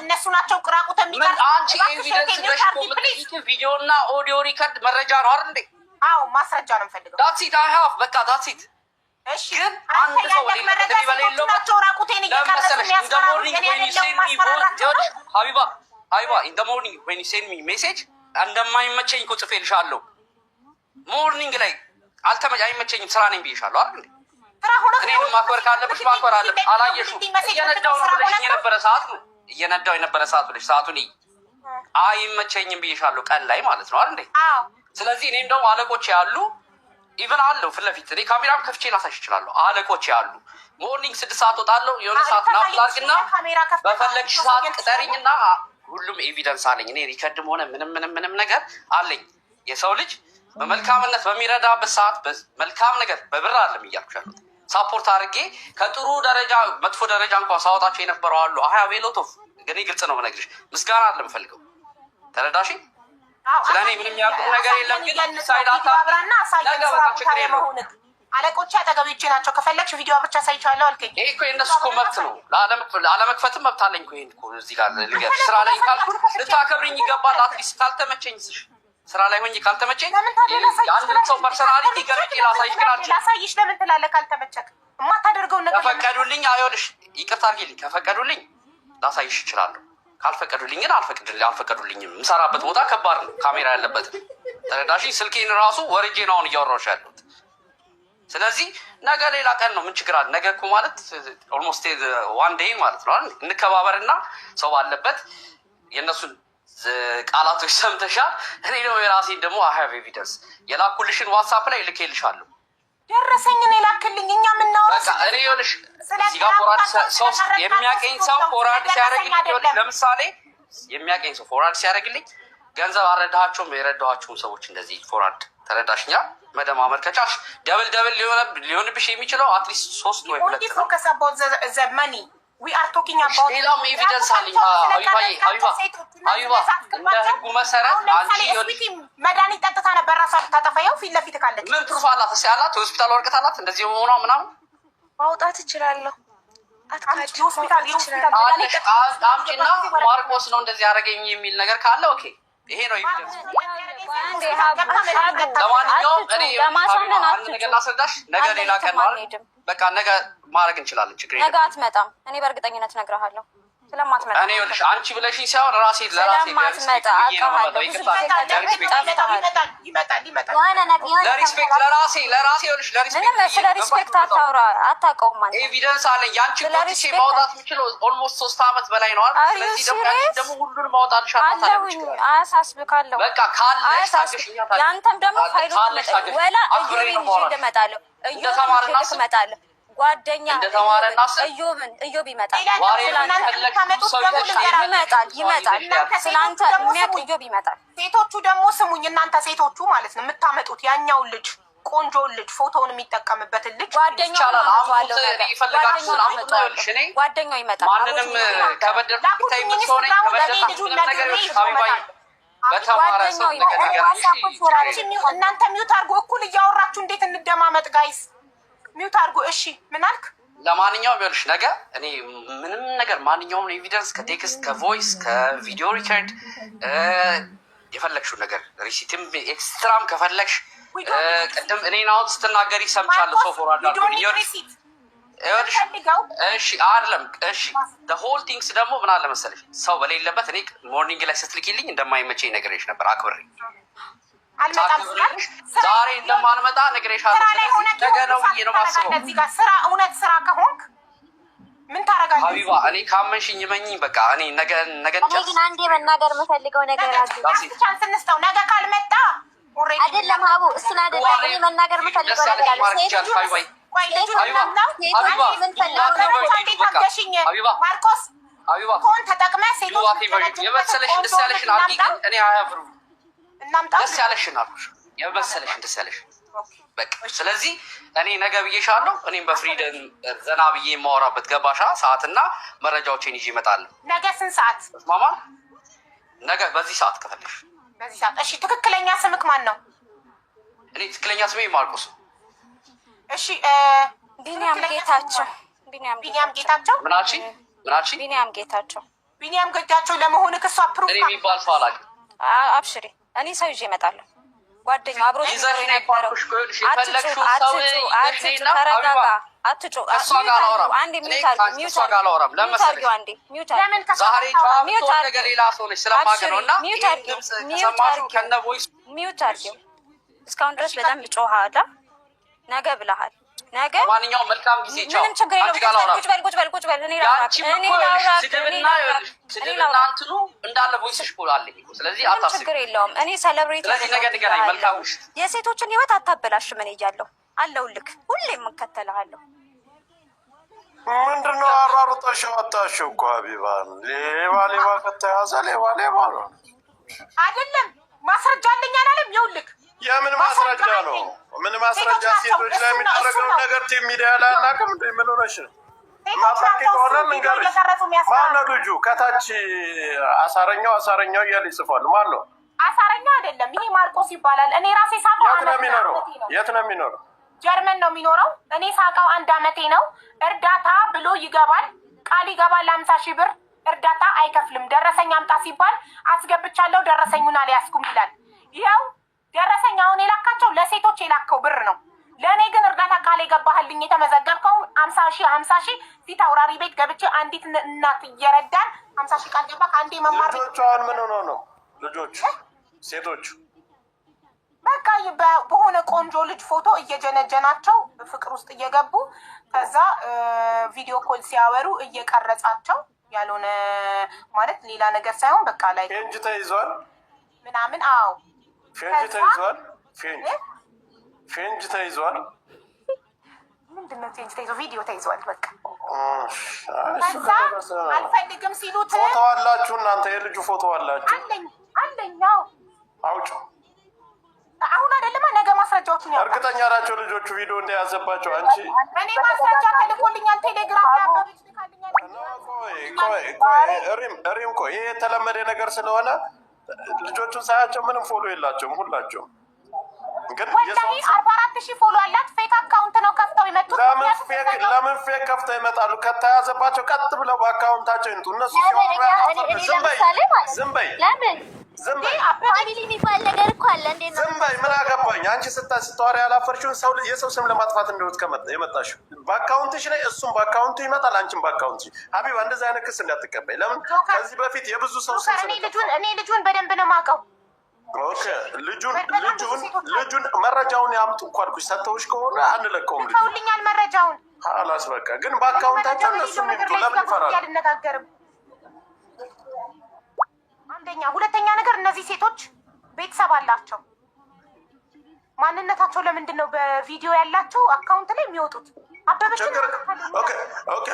እነሱ ናቸው ቅራቁት የሚቀር አንቺ ኤቪደንስ ብለሽ ቪዲዮ እና ኦዲዮ ሪከርድ መረጃ ነው አይደል እንዴ? አዎ ማስረጃ ነው የምፈልገው። ዳትስ ኢት አይ ሃቭ በቃ ዳትስ ኢት። እሺ ግን አንድ ሰው በሌለው ናቸው ራቁቴን እየቀረጹ የሚያስፈራሩ ሀቢባ ኢን ዘ ሞርኒንግ ዌን ዩ ሴንድ ሚ ሜሴጅ እንደማይመቸኝ እኮ ጽፌልሻለሁ። ሞርኒንግ ላይ አይመቸኝም ስራ ነኝ ብዬሻለሁ አይደል እንዴ? እኔንም ማክበር ካለብሽ ማክበር አለብሽ። አላየሽው እየነዳው ነው ብለሽ የነበረ ሰዓት ነው እየነዳው የነበረ ሰዓት ብለሽ ሰዓቱን አይመቸኝም ብዬሻለሁ ቀን ላይ ማለት ነው አይደል እንዴ? ስለዚህ እኔ እንደውም አለቆች ያሉ ኢቨን አለው ፊት ለፊት እኔ ካሜራም ከፍቼ ላሳሽ እችላለሁ። አለቆች ያሉ ሞርኒንግ 6 ሰዓት ወጣለሁ የሆነ ሰዓት ናፍላርግና በፈለግሽ ሰዓት ቅጠሪኝና ሁሉም ኤቪደንስ አለኝ። እኔ ሪከርድም ሆነ ምንም ነገር አለኝ። የሰው ልጅ በመልካምነት በሚረዳበት ሰዓት መልካም ነገር በብር አይደለም እያልኩሽ ያሉት ሳፖርት አድርጌ ከጥሩ ደረጃ መጥፎ ደረጃ እንኳን ሳወጣቸው የነበረው አሉ። አይ አቤሎቶፍ ግን ግልጽ ነው ብነግርሽ ምስጋና አይደለም ፈልገው ተረዳሽ። ስለኔ ምንም ያውቁት ነገር የለም። ግን ሳይዳታ አለቆቼ አጠገቤቼ ናቸው። ከፈለግሽ ቪዲዮ ብቻ ሳይቻለሁ አልከኝ። ይሄ እኮ የእነሱ እኮ መብት ነው። ላለመክፈትም መብት አለኝ እኮ። ይሄን እኮ እዚህ ጋር ልንገርሽ፣ ስራ ላይ ካልኩ ልታከብሪኝ ይገባል። አትሊስት ካልተመቸኝ ስራ ላይ ሆኜ ካልተመቸኝ አንድን ሰው ፐርሰናሊቲ ገልጬ ላሳይሽ እችላለሁ። ላሳይሽ ለምን ትላለህ? ካልተመቸክ የማታደርገውን ነገር ከፈቀዱልኝ፣ አይሆንሽ ይቅርታ አድርጊልኝ። ከፈቀዱልኝ ላሳይሽ እችላለሁ። ካልፈቀዱልኝ ግን አልፈቀዱልኝም። የምሰራበት ቦታ ከባድ ነው፣ ካሜራ ያለበት ተረዳሽ። ስልኬን ራሱ ወርጄ ነው አሁን እያወራሁሽ ያለሁት። ስለዚህ ነገ ሌላ ቀን ነው። ምን ችግር አለ? ነገ እኮ ማለት ኦልሞስት ዋን ዴይ ማለት ነው። እንከባበርና ሰው ባለበት የእነሱን ቃላቶች ሰምተሻል። እኔ ነው የራሴን ደግሞ አሀቭ ኤቪደንስ የላኩልሽን ዋትሳፕ ላይ ልኬልሻለሁ። ደረሰኝን የላክልኝ እኛ ምናወራ እኔ ይኸውልሽ እዚህ ጋር ሰው የሚያቀኝ ሰው ፎርዋርድ ሲያደርግልኝ ይኸውልሽ ለምሳሌ የሚያቀኝ ሰው ፎርዋርድ ሲያደርግልኝ ገንዘብ አልረዳኋቸውም። የረዳኋቸውም ሰዎች እንደዚህ ፎርዋርድ ተረዳሽኛ መደማመርከቻሽ ደብል ሊሆንብሽ የሚችለው አትሊስት 3 ወይ 2 ነው። ፎከስ አባውት ዘ መኒ ዊ አር ቶኪንግ አባውት ሌላም ኤቪደንስ አለኝ። አዩባ እንደ ህጉ መሰረት አንቺ መድኃኒት ጠጥታ ነበር ራሷ ልታጠፋየው ፊት ለፊት ካለች ምን ፕሩፍ አላት? እስኪ አላት የሆስፒታል ወረቀት አላት እንደዚህ መሆኗ ምናምን ማውጣት እችላለሁ። አትካጂ ሆስፒታል አምጪና ማርቆስ ነው እንደዚህ ያደረገኝ የሚል ነገር ካለ ኦኬ ይሄ ነው ኤቪደንስ። ለማንኛውም እኔ አንድ ነገር ላስረዳሽ። ነገ ሌላ ቀን ማለት በቃ ነገ ማድረግ እንችላለን። ችግር የለም። ነገ አትመጣም። እኔ በእርግጠኝነት እነግርሃለሁ ስለማትመጣ። እኔ ይኸውልሽ አንቺ ብለሽኝ ሳይሆን ራሴ ለራሴ ስለማትመጣ አውቃለሁ። ለሪስፔክት ለራሴ ይኸውልሽ ለሪስፔክት ስለ ሪስፔክት አታውራ። አታውቀውም ማለት ኤቪደንስ አለኝ። ያንቺ ኮንቲቲ ማውጣት የምችለው ኦልሞስት 3 አመት በላይ ነው አይደል? ስለዚህ ደግሞ ያንቺ ደግሞ ሁሉንም ማውጣት ሻታለሽ። አያሳስብካለሁ። በቃ ካለሽ ታገሽኛ ታዲያ። ያንተም ደግሞ ፋይሎች ወላ እዮብን ይዤ እመጣለሁ። እዮብን እመጣለሁ። ጓደኛ እዮብ ይመጣል። ስለአንተ የሚያውቅ እዮብ ይመጣል። ሴቶቹ ደግሞ ስሙኝ እናንተ ሴቶቹ ማለት ነው የምታመጡት ያኛውን ልጅ ቆንጆውን ልጅ ፎቶውን የሚጠቀምበትን ልጅ ጓደኛው ይመጣል። ማንንም ከበደልኩ የምትሆነኝ እናንተ ሚውት አድርጎ እኩል እያወራችሁ እንዴት እንደማመጥ ጋይስ ሚውት አድርጎ። እሺ ምን አልክ? ለማንኛውም ይኸውልሽ ነገ እኔ ምንም ነገር ማንኛውም ኤቪደንስ ከቴክስት ከቮይስ ከቪዲዮ ሪከርድ የፈለግሽው ነገር ሪሲትም ኤክስትራም ከፈለግሽ ቅድም እኔን አሁን ስትናገሪ ሰምቻለሁ። ሰው ፎርዋርድ አድርጎኝ ይኸውልሽ እሺ አይደለም እሺ ሆል ቲንግስ ደግሞ ምን አለ መሰለሽ ሰው በሌለበት እኔ ሞርኒንግ ላይ ስትልኪልኝ እንደማይመቸኝ ነግሬሽ ነበር። አክብሬ አልመጣም ዛሬ እንደማልመጣ ነግሬሻለሁ። ነገ ነው ብዬ ነው የማስበው። እዚህ ጋር ስራ እውነት ስራ ከሆንክ ምን ታደርጋለህ? ሀቢባ እኔ ካመንሽኝ እመኚኝ። በቃ እኔ ነገ ግን አንዴ መናገር የምፈልገው ነገር አለ። ቻንስ እንስጠው። ነገ ካልመጣ አይደለም ሀቡ እሱን አይደለም እኔ መናገር የምፈልገው ነገር አለ። ማርቆስ ሆን ተጠቅመህ ሴቶች የመሰለሽን ደስ ያለሽን አድርጊ። እኔ አያፍሩ ደስ ያለሽን አልኩሽ። የመሰለሽን ደስ ያለሽን በቃ። ስለዚህ እኔ ነገ ብዬሻለሁ። እኔም በፍሪደም ዘና ብዬ የማወራበት ገባሻ ሰዓትና መረጃዎችን ይዤ እመጣለሁ። ነገ ስንት ሰዓት ማማ? ነገ በዚህ ሰዓት ከፈለሽ በዚህ ሰዓት። እሺ ትክክለኛ ስምክ ማን ነው? እኔ ትክክለኛ ስሜ ማርቆስ። እሺ ቢኒያም ጌታቸው። ቢኒያም ጌታቸው ምናቺ ቢኒያም ጌታቸው። ቢኒያም ጌታቸው ለመሆን ክሷ ፕሩፍ እኔ የሚባል ሰው አላውቅም። አብሽሪ እኔ ሰው ይዤ እመጣለሁ። ጓደኛው አብሮ ይዘሽ ነው የፓርኩሽ ኮይልሽ የፈለግሽው ሰው ይዘሽና ተረጋጋ። አትጩ እሷ ጋር አላወራም። አንዴ ሚውት አድርጊ። እሷ ጋር አላወራም። ለምሳሌ አንዴ ሚውት አድርጊ። ለምን ዛሬ ጫፍ ነገር ሌላ ሰው ነሽ ስለማውቅ ነው። እና ሚውት አድርጊ። ከነ ቮይስ ሚውት አድርጊ። እስካሁን ድረስ በጣም ጮሃላ። ነገ ብለሃል። ነገ ማንኛውም መልካም ጊዜ ቻው። ምንም ችግር የለውም። ቁጭ በል እኔ ላውራ። ስድብና እንትኑ እንዳለ ቮይስሽ እኮ አለኝ እኮ። ስለዚህ አታስቢ። ችግር የለውም። እኔ ሴሌብሬት ስለዚህ ነገ ንገናኝ። መልካም ምሽት። የሴቶችን ህይወት አታበላሽም። እኔ እያለሁ አለሁልክ። ሁሌም እከተልሃለሁ። ምንድነው አሯሩጠሽ ወጣሽው እኮ ሀቢባን። ሌባ ከተያዘ ሌባ ነው አይደለም። ማስረጃ አለኝ አላለም? ይኸውልህ የምን ማስረጃ ነው? ምን ማስረጃ? ሴቶች ላይ የሚደረገው ነገር ቲም ሚዲያ ላይ አናውቅም። እንደ ምን ሆነሽ ነው? ማፋቂ ከሆነ ልንገርሽ። ማነው ልጁ ከታች አሳረኛው እያለ ይጽፋል። ማን ነው? አሳረኛው አይደለም። ይሄ ማርቆስ ይባላል። እኔ ራሴ ሳባ የት ነው የሚኖረው? ጀርመን ነው የሚኖረው። እኔ ሳውቀው 1 አመቴ ነው። እርዳታ ብሎ ይገባል፣ ቃል ይገባል 50 ሺህ ብር እርዳታ አይከፍልም። ደረሰኝ አምጣ ሲባል አስገብቻለሁ ደረሰኙን አልያዝኩም ይላል። ይኸው ደረሰኝ አሁን የላካቸው ለሴቶች የላከው ብር ነው። ለእኔ ግን እርዳታ ቃል የገባህልኝ የተመዘገብከው 50 ሺህ ፊት አውራሪ ቤት ገብቼ አንዲት እናት እየረዳን 50 ሺህ ቃል ገባ። ከአንዴ መማር ልጆቹ አሁን ምን ሆኖ ነው? ልጆቹ ሴቶቹ በቃ በሆነ ቆንጆ ልጅ ፎቶ እየጀነጀናቸው ፍቅር ውስጥ እየገቡ ከዛ ቪዲዮ ኮል ሲያወሩ እየቀረጻቸው ያልሆነ ማለት ሌላ ነገር ሳይሆን በቃ ላይ ፌንጅ ተይዟል ምናምን። አዎ ፌንጅ ተይዟል። ፌንጅ ተይዟል። ምንድነው ፌንጅ ተይዟል? ቪዲዮ ተይዟል። በቃ ከዛ አልፈልግም ሲሉት ፎቶ አላችሁ እናንተ? የልጁ ፎቶ አላችሁ? አለኝ። አዎ አውጭ አሁን አይደለማ ነገ ማስረጃዎችን ያው እርግጠኛ ናቸው ልጆቹ ቪዲዮ እንደያዘባቸው። አንቺ እኔ ማስረጃ ተልኮልኛል ቴሌግራም ላይ አባብሽ ልካልኛል። ሪም ቆይ ይሄ የተለመደ ነገር ስለሆነ ልጆቹን ሳያቸው ምንም ፎሎ የላቸውም ሁላቸውም። ግን ወላሂ 44,000 ፎሎ አላት። ፌክ አካውንት ነው ከፍተው የመጡት። ለምን ፌክ ከፍተው ይመጣሉ? ከተያዘባቸው ቀጥ ብለው በአካውንታቸው ይንጡ። እነሱ ዝም በይ ፋሚሊ የሚባል ነገር እኮ አለ። እንዴት ነው? ዝም በይ። ምን አገባኝ? አንቺ ስታወሪ ያላፈርሽውን ሰው የሰው ስም ለማጥፋት እንደወት የመጣሽው በአካውንትሽ ላይ እሱም በአካውንቱ ይመጣል፣ አንቺም በአካውንትሽ። ሀቢባ እንደዚህ አይነት ክስ እንዳትቀበይ። ለምን ከዚህ በፊት የብዙ ሰው ስም እኔ ልጁን በደንብ ነው የማውቀው። ኦኬ ልጁን መረጃውን ያምጡ እኮ አልኩሽ። ሰጥተውሽ ከሆነ አንለቀውም። ልጁ ሰውልኛል መረጃውን አላስ በቃ ግን በአካውንታቸው እነሱ የሚምጡ ለምን ይፈራሉ? አልነጋገርም። አንደኛ፣ ሁለተኛ ነገር እነዚህ ሴቶች ቤተሰብ አላቸው። ማንነታቸው ለምንድን ነው በቪዲዮ ያላቸው አካውንት ላይ የሚወጡት? አበበች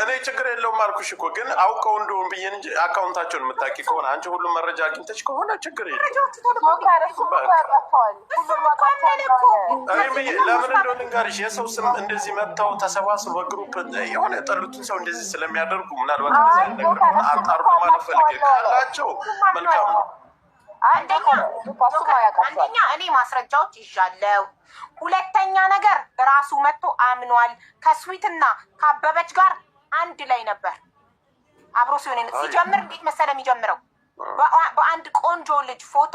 እኔ ችግር የለውም አልኩሽ እኮ ግን አውቀው እንደሆን ብዬን እንጂ አካውንታቸውን የምታውቂ ከሆነ አንቺ ሁሉም መረጃ አግኝተሽ ከሆነ ችግር የለም። ለምን እንደሆነ ልንገርሽ፣ የሰው ስም እንደዚህ መጥተው ተሰባስበው በግሩፕ የሆነ የጠሉትን ሰው እንደዚህ ስለሚያደርጉ ምናልባት እንደዚህ አይነት ነገር አጣሩ ማለት ፈልጌ ካላቸው መልካም ነው። አንደኛ እኔ ማስረጃዎች ይዣለው። ሁለተኛ ነገር ራሱ መጥቶ አምኗል። ከስዊትና ከአበበች ጋር አንድ ላይ ነበር አብሮ ሲሆን ሲጀምር እንዴት መሰለ የሚጀምረው በአንድ ቆንጆ ልጅ ፎቶ፣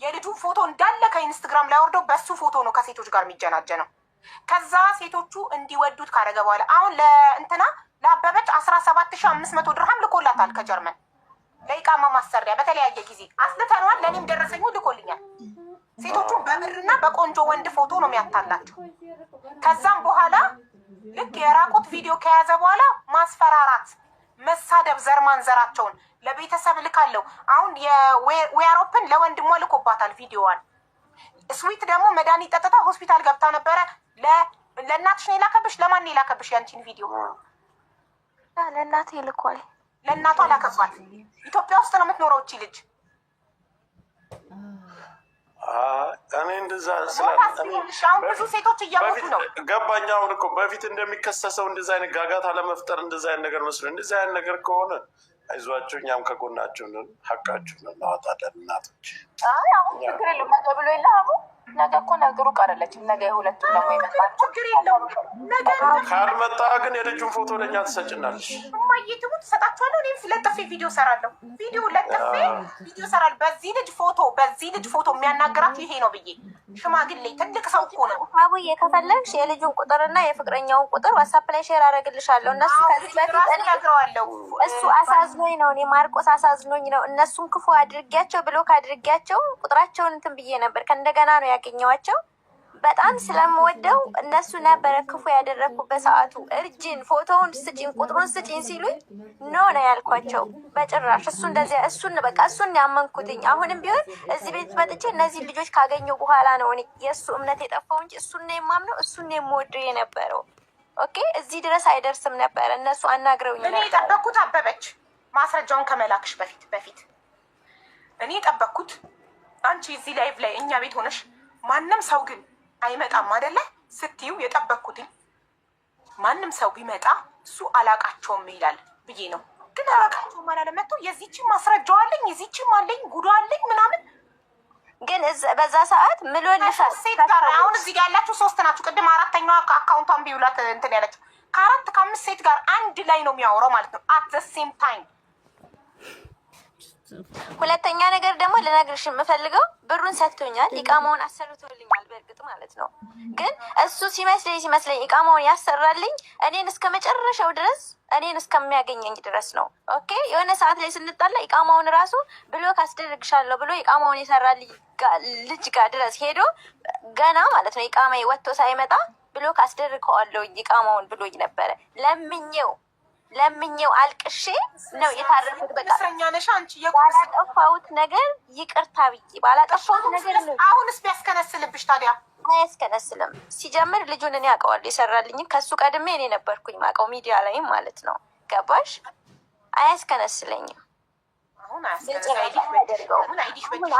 የልጁን ፎቶ እንዳለ ከኢንስትግራም ላይ ወርደው በሱ ፎቶ ነው ከሴቶች ጋር የሚጀናጀነው። ከዛ ሴቶቹ እንዲወዱት ካደረገ በኋላ አሁን ለእንትና ለአበበች 17,500 ድርሃም ልኮላታል ከጀርመን ለኢቃማ ማሰሪያ በተለያየ ጊዜ አስልተነዋል። ለእኔም ደረሰኝ ልኮልኛል። ሴቶቹን በብርና በቆንጆ ወንድ ፎቶ ነው የሚያታላቸው። ከዛም በኋላ ልክ የራቁት ቪዲዮ ከያዘ በኋላ ማስፈራራት፣ መሳደብ፣ ዘር ማንዘራቸውን ለቤተሰብ ልካለሁ። አሁን የዌያሮፕን ለወንድሟ ልኮባታል ቪዲዮዋን። ስዊት ደግሞ መድኃኒት ጠጥታ ሆስፒታል ገብታ ነበረ። ለእናትሽ ነው የላከብሽ? ለማን የላከብሽ ያንቺን ቪዲዮ? ለእናቴ ልኳል። ለእናቷ ላከባት። ኢትዮጵያ ውስጥ ነው የምትኖረው እቺ ልጅ። እኔ እንደዛ አሁን ብዙ ሴቶች እያሞቱ ነው። ገባኝ። አሁን እኮ በፊት እንደሚከሰሰው እንደዛ አይነት ጋጋታ ለመፍጠር እንደዛ አይነት ነገር መስሎ እንደዛ አይነት ነገር ከሆነ አይዟቸው፣ እኛም ከጎናቸው ነን፣ ሀቃችሁን እናወጣለን። እናቶች አሁን ችግር የለም ነገ ብሎ የለሀቡ ነገ እኮ ነገሩ ቀረለችም። ነገ የሁለቱም ደግሞ ይመጣል። ችግር የለውም። ካልመጣ ግን የልጁን ፎቶ ለእኛ ትሰጭናለች። እማዬ ትሙት ትሰጣችኋለሁ። እኔም ለጥፌ ቪዲዮ ሰራለሁ። ቪዲዮ ሰራለሁ። በዚህ ልጅ ፎቶ የሚያናገራችሁ ይሄ ነው ብዬ ሽማግሌ ትልቅ ሰው እኮ ነው። አቡዬ ከፈለግሽ የልጁን ቁጥርና የፍቅረኛውን ቁጥር ዋትሳፕ ላይ ሼር አደርግልሻለሁ። እነሱ ከዚህ በፊት እነግረዋለሁ። እሱ አሳዝኖኝ ነው፣ እኔ ማርቆስ አሳዝኖኝ ነው። እነሱን ክፉ አድርጊያቸው ብሎ ካድርጊያቸው ቁጥራቸውን እንትን ብዬ ነበር። ከእንደገና ነው ያገኘዋቸው። በጣም ስለምወደው እነሱ ነበረ ክፉ ያደረግኩበት ሰዓቱ። እርጅን ፎቶውን ስጭኝ ቁጥሩን ስጭኝ ሲሉኝ ኖ ነው ያልኳቸው። በጭራሽ እሱ እንደዚያ እሱን ያመንኩትኝ። አሁንም ቢሆን እዚህ ቤት መጥቼ እነዚህ ልጆች ካገኘው በኋላ ነው እኔ የእሱ እምነት የጠፋው እንጂ እሱን ነው የማምነው፣ እሱን ነው የምወደው የነበረው። ኦኬ እዚህ ድረስ አይደርስም ነበረ። እነሱ አናግረውኝ እኔ የጠበኩት አበበች ማስረጃውን ከመላክሽ በፊት እኔ የጠበኩት አንቺ እዚህ ላይቭ ላይ እኛ ቤት ሆነሽ ማንም ሰው ግን አይመጣም አይደለ ስትዩ የጠበኩትኝ ማንም ሰው ቢመጣ እሱ አላቃቸውም ይላል ብዬ ነው። ግን አላቃቸውም አላለ መጥቶ የዚህችን ማስረጃው አለኝ የዚህችም አለኝ ጉዶ አለኝ ምናምን ግን በዛ ሰዓት ምሎልሻል ሴት ጋር አሁን እዚህ ጋር ያላችሁ 3 ናችሁ። ቅድም 4ኛዋ አካውንቷን ቢውላት እንትን ያለችው ከ4 ከ5 ሴት ጋር አንድ ላይ ነው የሚያወራው ማለት ነው አት ዘ ሴም ታይም። ሁለተኛ ነገር ደግሞ ልነግርሽ የምፈልገው ብሩን ሰጥቶኛል፣ ኢቃማውን አሰርቶልኛል በእርግጥ ማለት ነው። ግን እሱ ሲመስለኝ ኢቃማውን ያሰራልኝ እኔን እስከ መጨረሻው ድረስ እኔን እስከሚያገኘኝ ድረስ ነው። ኦኬ የሆነ ሰዓት ላይ ስንጣላ ኢቃማውን ራሱ ብሎክ አስደርግሻለሁ ብሎ ኢቃማውን የሰራልኝ ልጅ ጋር ድረስ ሄዶ ገና ማለት ነው ኢቃማዬ ወጥቶ ሳይመጣ ብሎክ አስደርገዋለሁ ኢቃማውን ብሎኝ ነበረ። ለምኜው አልቅሼ ነው የታረፉት። በቃ ባላጠፋሁት ነገር ይቅርታ ብዬ ባላጠፋሁት ነገር ነው። አሁንስ ቢያስከነስልብሽ ታዲያ? አያስከነስልም። ሲጀምር ልጁን እኔ አውቀዋለሁ የሰራልኝም ከሱ ቀድሜ እኔ ነበርኩኝ ማውቀው ሚዲያ ላይም ማለት ነው። ገባሽ? አያስከነስለኝም። አሁን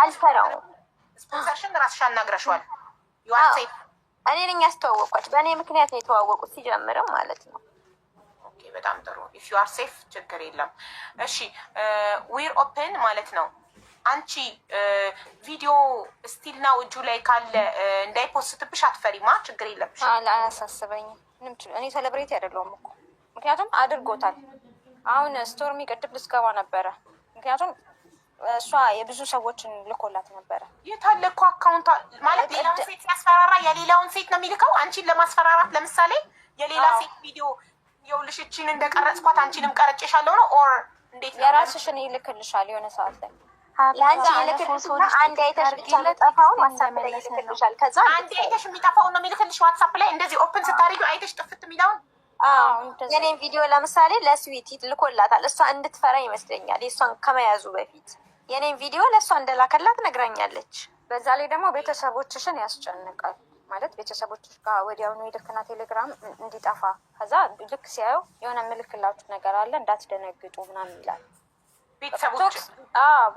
አልፈራውም። ስፖንሰርሽን ራስሽ አናግረሽዋል? እኔ ነኝ ያስተዋወቅኳቸው። በእኔ ምክንያት ነው የተዋወቁት ሲጀምርም ማለት ነው። በጣም ጥሩ። ኢፍ ዩ አር ሴፍ ችግር የለም። እሺ ዊር ኦፕን ማለት ነው። አንቺ ቪዲዮ ስቲል ናው እጁ ላይ ካለ እንዳይፖስትብሽ አትፈሪማ? ችግር የለብሽ? አያሳስበኝም። እኔ ሴሌብሬቲ አይደለሁም እኮ ምክንያቱም አድርጎታል። አሁን ስቶርሚ ቅድም ልትገባ ነበረ፣ ምክንያቱም እሷ የብዙ ሰዎችን ልኮላት ነበረ። የታለ እኮ አካውንቷ ማለት ሌላውን ሴት ሲያስፈራራ የሌላውን ሴት ነው የሚልከው አንቺን ለማስፈራራት። ለምሳሌ የሌላ ሴት ቪዲዮ የውልሽ እቺን እንደቀረጽኳት አንቺንም ቀረጭሻለሁ ነው ኦር እንዴት ነው? የራስሽን ይልክልሻል የሆነ ሰዓት ላይ ለአንቺ ይልክልሽና አንድ አይተሽ ብቻ የሚጠፋውን ዋትሳፕ ላይ ይልክልሻል። ከዛ አንድ አይተሽ የሚጠፋውን ነው የሚልክልሽ ዋትሳፕ ላይ እንደዚህ ኦፕን ስታደርጊው አይተሽ ጥፍት የሚለውን። የኔን ቪዲዮ ለምሳሌ ለስዊቲ ልኮላታል። እሷ እንድትፈራ ይመስለኛል የእሷን ከመያዙ በፊት የኔን ቪዲዮ ለእሷ እንደላከላት ነግራኛለች። በዛ ላይ ደግሞ ቤተሰቦችሽን ያስጨንቃል ማለት ቤተሰቦችሽ ጋር ወዲያውኑ ይልክና ቴሌግራም እንዲጠፋ ከዛ ልክ ሲያየው የሆነ ምልክላችሁ ነገር አለ እንዳትደነግጡ ምናምን ይላል።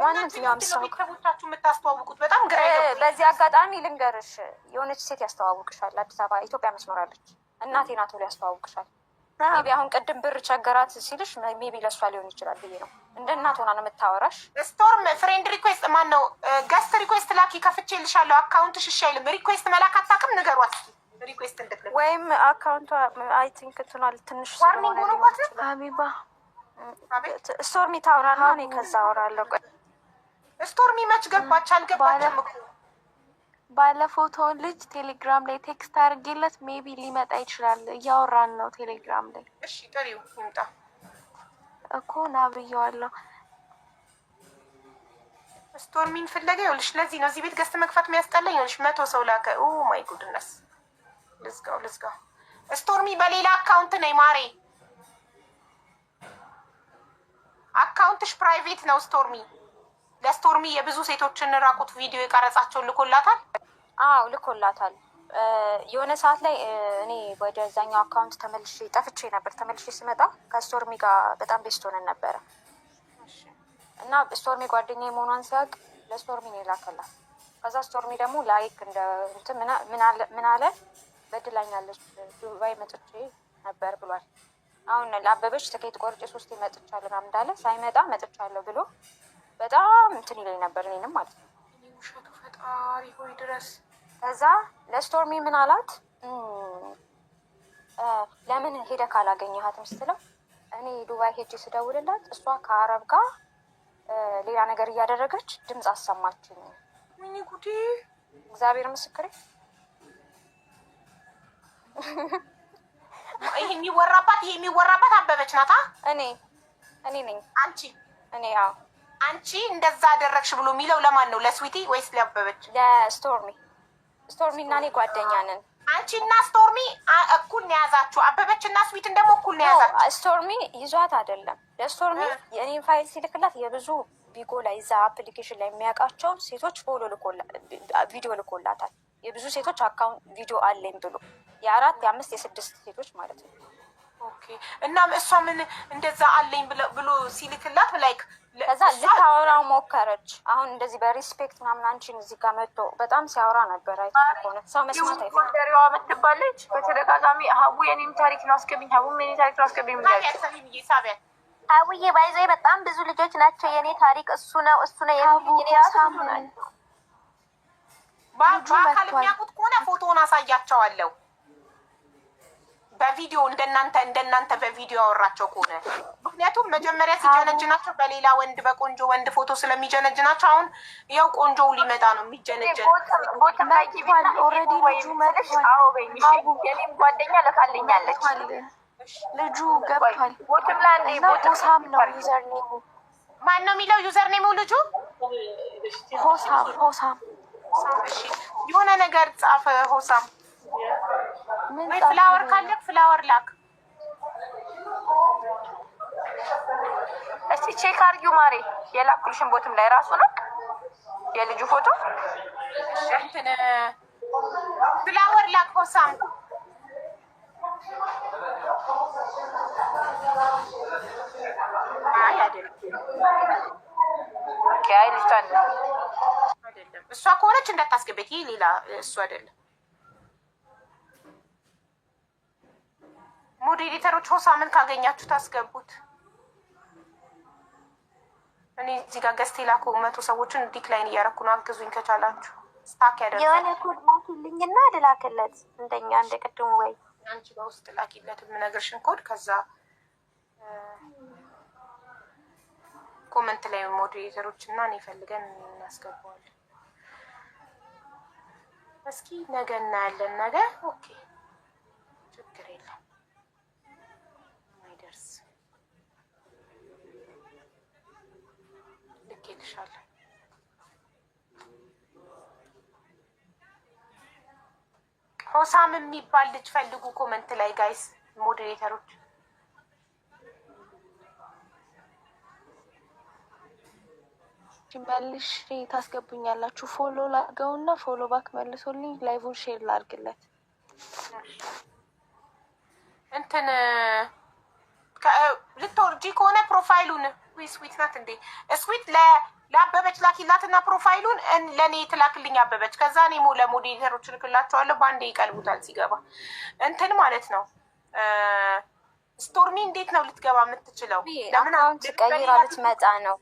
ማንኛውም ሰው ቤተሰቦቻችሁ የምታስተዋውቁት በጣም ግራ። በዚህ አጋጣሚ ልንገርሽ የሆነች ሴት ያስተዋውቅሻል። አዲስ አበባ ኢትዮጵያ መስመራለች እናቴ ናት ብሎ ያስተዋውቅሻል። ሜቢ አሁን ቅድም ብር ቸገራት ሲልሽ ሜቢ ለሷ ሊሆን ይችላል ብዬ ነው። እንደ እናት ሆና ነው የምታወራሽ። ስቶርም ፍሬንድ ሪኩዌስት ማን ነው ገስት ሪኩዌስት ላኪ ከፍቼልሻለሁ አካውንትሽ እሺ አይልም። ሪኩዌስት መላክ አታውቅም? ንገሯት ሪኩዌስት እንድትልክ ወይም አካውንቷ አይ ቲንክ እንትናል ትንሽ ዋርኒንግ ሆኖባት ነው። ሀቢባ ስቶርሚ ታውራ ነው። እኔ ከዛ አወራለሁ። ስቶርሚ መች ገባች? አልገባችም እኮ ባለፎቶውን ልጅ ቴሌግራም ላይ ቴክስት አድርጌለት ሜቢ ሊመጣ ይችላል። እያወራን ነው ቴሌግራም ላይ። እሺ ጥሪው ይምጣ እኮ ና ብዬዋለሁ። ስቶርሚን ፍለጋ ይኸውልሽ፣ ለዚህ ነው እዚህ ቤት ገዝት መክፈት የሚያስጠላኝ። ይኸውልሽ 100 ሰው ላከ። ኦ ማይ ጉድነስ። ልዝጋው። ስቶርሚ በሌላ አካውንት ነኝ ማሬ። አካውንትሽ ፕራይቬት ነው ስቶርሚ። ለስቶርሚ የብዙ ሴቶችን ራቁት ቪዲዮ የቀረጻቸውን ልኮላታል። አዎ ልኮላታል። የሆነ ሰዓት ላይ እኔ ወደዛኛው አካውንት ተመልሼ ጠፍቼ ነበር። ተመልሼ ስመጣ ከስቶርሚ ጋር በጣም ቤስት ሆነን ነበረ እና ስቶርሚ ጓደኛዬ መሆኗን ሲያውቅ ለስቶርሚ ነው የላከላት። ከዛ ስቶርሚ ደግሞ ላይክ እንደ እንትን ምን አለ በድላኛለች ዱባይ መጥቼ ነበር ብሏል። አሁን ለአበበች ትኬት ቆርጬ 3 መጥቻለሁ ምናምን እንዳለ ሳይመጣ መጥቻለሁ ብሎ በጣም እንትን ይለኝ ነበር እኔንም ማለት ነው። ውሸቱ ፈጣሪ ሆይ ድረስ። ከዛ ለስቶርሚ ምን አላት ለምን ሄደህ ካላገኘሃትም ስትለው እኔ ዱባይ ሄጄ ስደውልላት እሷ ከአረብ ጋር ሌላ ነገር እያደረገች ድምፅ አሰማችኝ። ምን ጉዴ! እግዚአብሔር ምስክሬ። ይሄ የሚወራባት አበበች ናታ። እኔ ነኝ። እኔ ያው አንቺ እንደዛ አደረግሽ ብሎ የሚለው ለማን ነው? ለስዊቲ ወይስ ለአበበች? ለስቶርሚ። ስቶርሚ እና እኔ ጓደኛ ነን። አንቺ እና ስቶርሚ እኩል ነው የያዛችሁ። አበበች እና ስዊትን ደግሞ እኩል ነው የያዛችሁ። ስቶርሚ ይዟት አይደለም። ለስቶርሚ የኔን ፋይል ሲልክላት የብዙ ቢጎ ላይ እዛ አፕሊኬሽን ላይ የሚያውቃቸው ሴቶች ፎሎ ቪዲዮ ልኮላታል። የብዙ ሴቶች አካውንት ቪዲዮ አለኝ ብሎ የ4 የ5 የ6 ሴቶች ማለት ነው። ኦኬ። እና እሷ ምን እንደዛ አለኝ ብሎ ሲልክላት ላይክ ከዛ ልታወራው ሞከረች። አሁን እንደዚህ በሪስፔክት ምናምን አንቺን እዚህ ጋር መጥቶ በጣም ሲያወራ ነበር። አይሆነ ሰው መስማት አይፈልግም። ደሪዋ ምትባለች በተደጋጋሚ ሀቡ የኔም ታሪክ ነው አስገብኝ፣ ሀቡ የኔ ታሪክ ነው አስገብኝ ብላለች። ሀቡዬ ባይዘ በጣም ብዙ ልጆች ናቸው የኔ ታሪክ እሱ ነው የሚል ራሱ በአካል የሚያውቁት ከሆነ ፎቶውን አሳያቸዋለሁ። በቪዲዮ እንደናንተ በቪዲዮ ያወራቸው ከሆነ ምክንያቱም መጀመሪያ ሲጀነጅናቸው በሌላ ወንድ በቆንጆ ወንድ ፎቶ ስለሚጀነጅናቸው አሁን ያው ቆንጆው ሊመጣ ነው የሚጀነጀን። ኦልሬዲ ልጁ መልሽ። አዎ በይኝ። የኔም ጓደኛ ልካልኛለች። ልጁ ገብቷል። ቦትም ላይ ሆሳም ነው ዩዘር ኔሙ። ማን ነው የሚለው ዩዘር ኔሙ? ልጁ ሆሳም። እሺ የሆነ ነገር ጻፈ ሆሳም። ወይ ፍላወር ካለ ፍላወር ላክ። እስቲ ቼክ አድርጊው ማሬ። የላኩልሽን ቦትም ላይ ራሱ ነው የልጁ ፎቶ። እንትን ፍላወር ላክ ሆሳም። አይ አይደለም ከአይ ልጅቷን አይደለም እሷ ከሆነች እንዳታስገበት። ይሄ ሌላ እሱ አይደለም። ሞዴሬተሮች ሆሳምን ካገኛችሁ ታስገቡት። እኔ እዚህ ጋር ገዝቴ ላኩ 100 ሰዎችን ዲክላይን እያደረኩ ነው። አግዙኝ ከቻላችሁ። ስታክ ያደርጋል። የሆነ ኮድ ላኪልኝና ልላክለት እንደኛ እንደቀድሙ ወይ አንቺ በውስጥ ላኪለት የምነግርሽን ኮድ ከዛ ኮመንት ላይ ሞዴሬተሮች እና እኔ ፈልገን እናስገባዋለን። እስኪ ነገ እናያለን። ነገ ኦኬ ችግር የለም ማይደርስ ልኬልሻለሁ። ሆሳም የሚባል ልጅ ፈልጉ ኮመንት ላይ ጋይስ ሞዴሬተሮች። መልሽ ታስገቡኛላችሁ። ፎሎ ላድርገውና ፎሎ ባክ መልሶልኝ ላይቭን ሼር ላድርግለት። እንትን ልትወርጂ ከሆነ ፕሮፋይሉን ስዊት ናት እንዴ? ስዊት ለአበበች ላኪላትና ፕሮፋይሉን ለእኔ ትላክልኝ አበበች። ከዛ እኔ ለሞዴሬተሮች ልክላቸዋለሁ። በአንዴ ይቀልቡታል ሲገባ። እንትን ማለት ነው። ስቶርሚ እንዴት ነው ልትገባ የምትችለው? አካውንት ቀይራ ልትመጣ ነው።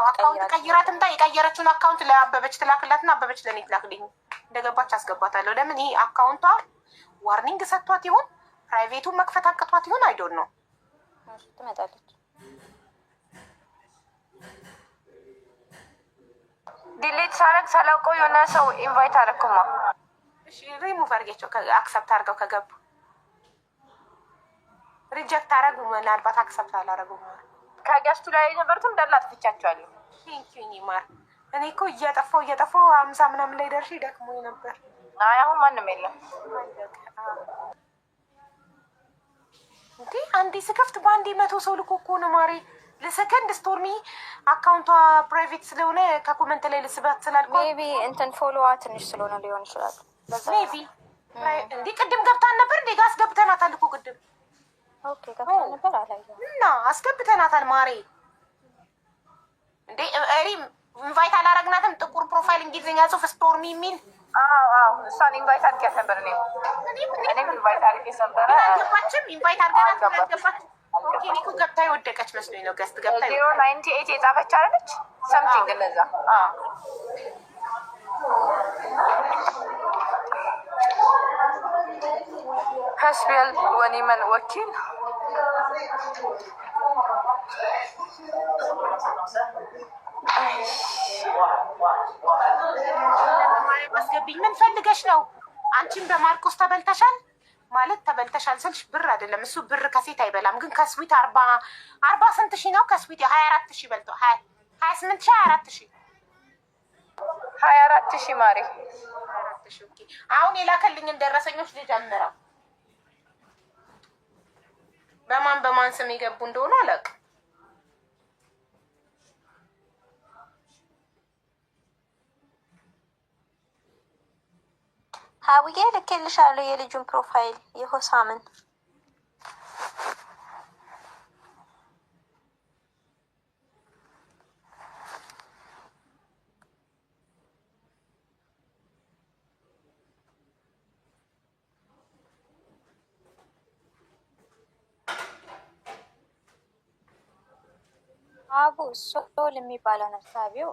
አካውንት ቀይራ ትምጣ። የቀየረችውን አካውንት ለአበበች ትላክላትና አበበች ለእኔ ትላክልኝ። እንደገባች አስገባታለሁ። ለምን ይሄ አካውንቷ ዋርኒንግ ሰጥቷት ይሆን ፕራይቬቱን መክፈት አቅቷት ይሆን አይዶን ነው። ትመጣለች። ዲሌት ሳረግ ሳላውቀው የሆነ ሰው ኢንቫይት አደረኩማ። እሺ ሪሙቭ አድርጌቸው አክሰፕት አድርገው ከገቡ ሪጀክት አደረጉ። ምናልባት አክሰፕት አላደረጉም። ከገስቱ ላይ የነበሩት እንዳለ አጥፍቻቸዋለሁ። ቴንኪው ኒማር። እኔ እኮ እያጠፋው 50 ምናምን ላይ ደርሼ ደክሞኝ ነበር። አይ አሁን ማንም የለም እንዴ። አንዴ ስከፍት በአንዴ 100 ሰው ልኮ እኮ ነው ማሬ። ለሰከንድ ስቶርሚ አካውንቷ ፕራይቬት ስለሆነ ከኮመንት ላይ ልስባት ስላልኩ ሜቢ እንትን ፎሎዋ ትንሽ ስለሆነ ሊሆን ይችላል። ሜቢ እንዴ ቅድም ገብታን ነበር እንዴ? ጋር አስገብተናታል እኮ ቅድም። ኦኬ ገብታ ነበር አላየሁም እና አስገብተናታል ማሬ። እንዴ እሪም ኢንቫይት አላረግናትም። ጥቁር ፕሮፋይል እንግሊዝኛ ጽሁፍ ስቶርሚ የሚል እሷን ኢንቫይት አድርጊያት ነበር። እኔም ኢንቫይት አድርጊያት ነበረ። አልገባችም። ኢንቫይት አድርገናት አልገባችም። ኦኬ እኔ እኮ ገብታ የወደቀች መስሎኝ ነው። ገስት ገብታ 098 የጻፈች አይደለች? ሰምቲንግ እንደዛ። ሐስቢያል ወኒመን ወኪል ማስገቢኝ። ምን ፈልገሽ ነው? አንቺን በማርቆስ ተበልተሻል ማለት ተበልተሻል ስልሽ ብር አይደለም እሱ ብር ከሴት አይበላም። ግን ከስዊት 40 ስንት ሺህ ነው? ከስዊት 24 በልቶ 28 24 ማሪ። አሁን የላከልኝን ደረሰኞች ልጀምረው። በማን ስም የገቡ እንደሆኑ አላውቅም። ሀቡዬ ልኬልሻለሁ የልጁን ፕሮፋይል የሆሳምን። አቡ ሶል የሚባለው ነው ሳቢው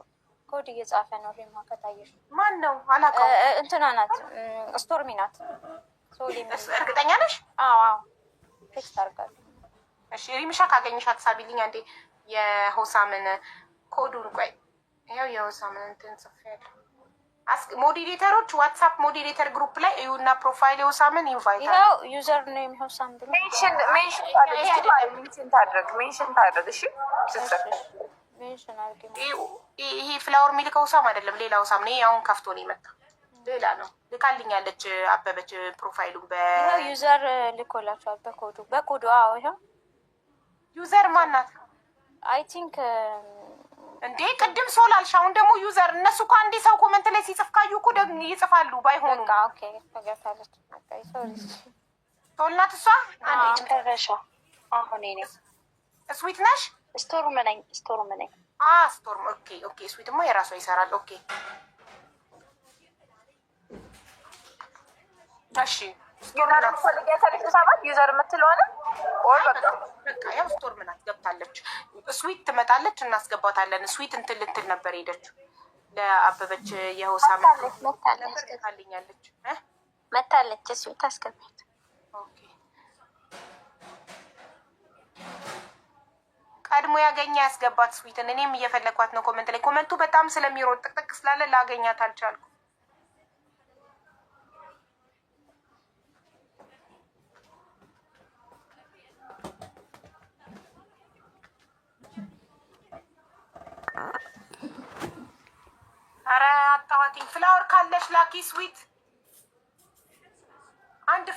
ኮድ እየጻፈ ነው። ሪማ ከታየሽ ማን ነው አላውቀውም። እንትና ናት፣ ስቶርሚ ናት። እርግጠኛ ነሽ? አዎ ቴክስት አድርጋለሁ። እሺ ሪምሻ ካገኘሻት ሳቢልኝ አንዴ የሆሳምን ኮዱን። ቆይ ይኸው የሆሳምን እንትን ጽፌያለሁ። ሞዲሬተሮች ዋትሳፕ ሞዲሬተር ግሩፕ ላይ እዩና ፕሮፋይል የሆሳምን ኢንቫይት ይኸው ዩዘር ኔም ሆሳም ብሎ ሜንሽን ታድርግ። እሺ ሜንሽን አድርጊ። ይሄ ፍላወር የሚልከው ሆሳም አይደለም፣ ሌላ ሆሳም ነው። አሁን ከፍቶ ነው የመጣ ሌላ ነው። ልካልኛለች አበበች ፕሮፋይሉን ይኸው ዩዘር ልኮላችኋል በኮዱ አዎ ይኸው ዩዘር ማናት? አይ ቲንክ እንዴ ቅድም ሶል አልሽ፣ አሁን ደግሞ ዩዘር። እነሱ እኮ አንዴ ሰው ኮመንት ላይ ሲጽፍ ካዩ እኮ ደግሞ ይጽፋሉ። ባይሆኑ ኦኬ ተገታለች። ሶሪ ሶል ናት እሷ። አንዴ ጨረሻ። አሁን እኔ ስዊት ነሽ? ስቶርም ነኝ። ስቶርም። ኦኬ ስዊትማ የራሷ ይሰራል። ኦኬ እሺ ዩዘር የምትለሆነ በቃ ያው ስቶር ምናት ገብታለች። ስዊት ትመጣለች፣ እናስገባታለን። ስዊት እንትን ልትል ነበር ሄደችው ለአበበች የሆሳም መታለች። ስዊት አስገባት። ቀድሞ ያገኘ ያስገባት ስዊትን። እኔም እየፈለኳት ነው ኮመንት ላይ። ኮመንቱ በጣም ስለሚሮጥ ጥቅጥቅ ስላለ ላገኛት አልቻልኩም። ኧረ አጣዋትኝ። ፍላወር ካለሽ ላኪ ስዊት አንድ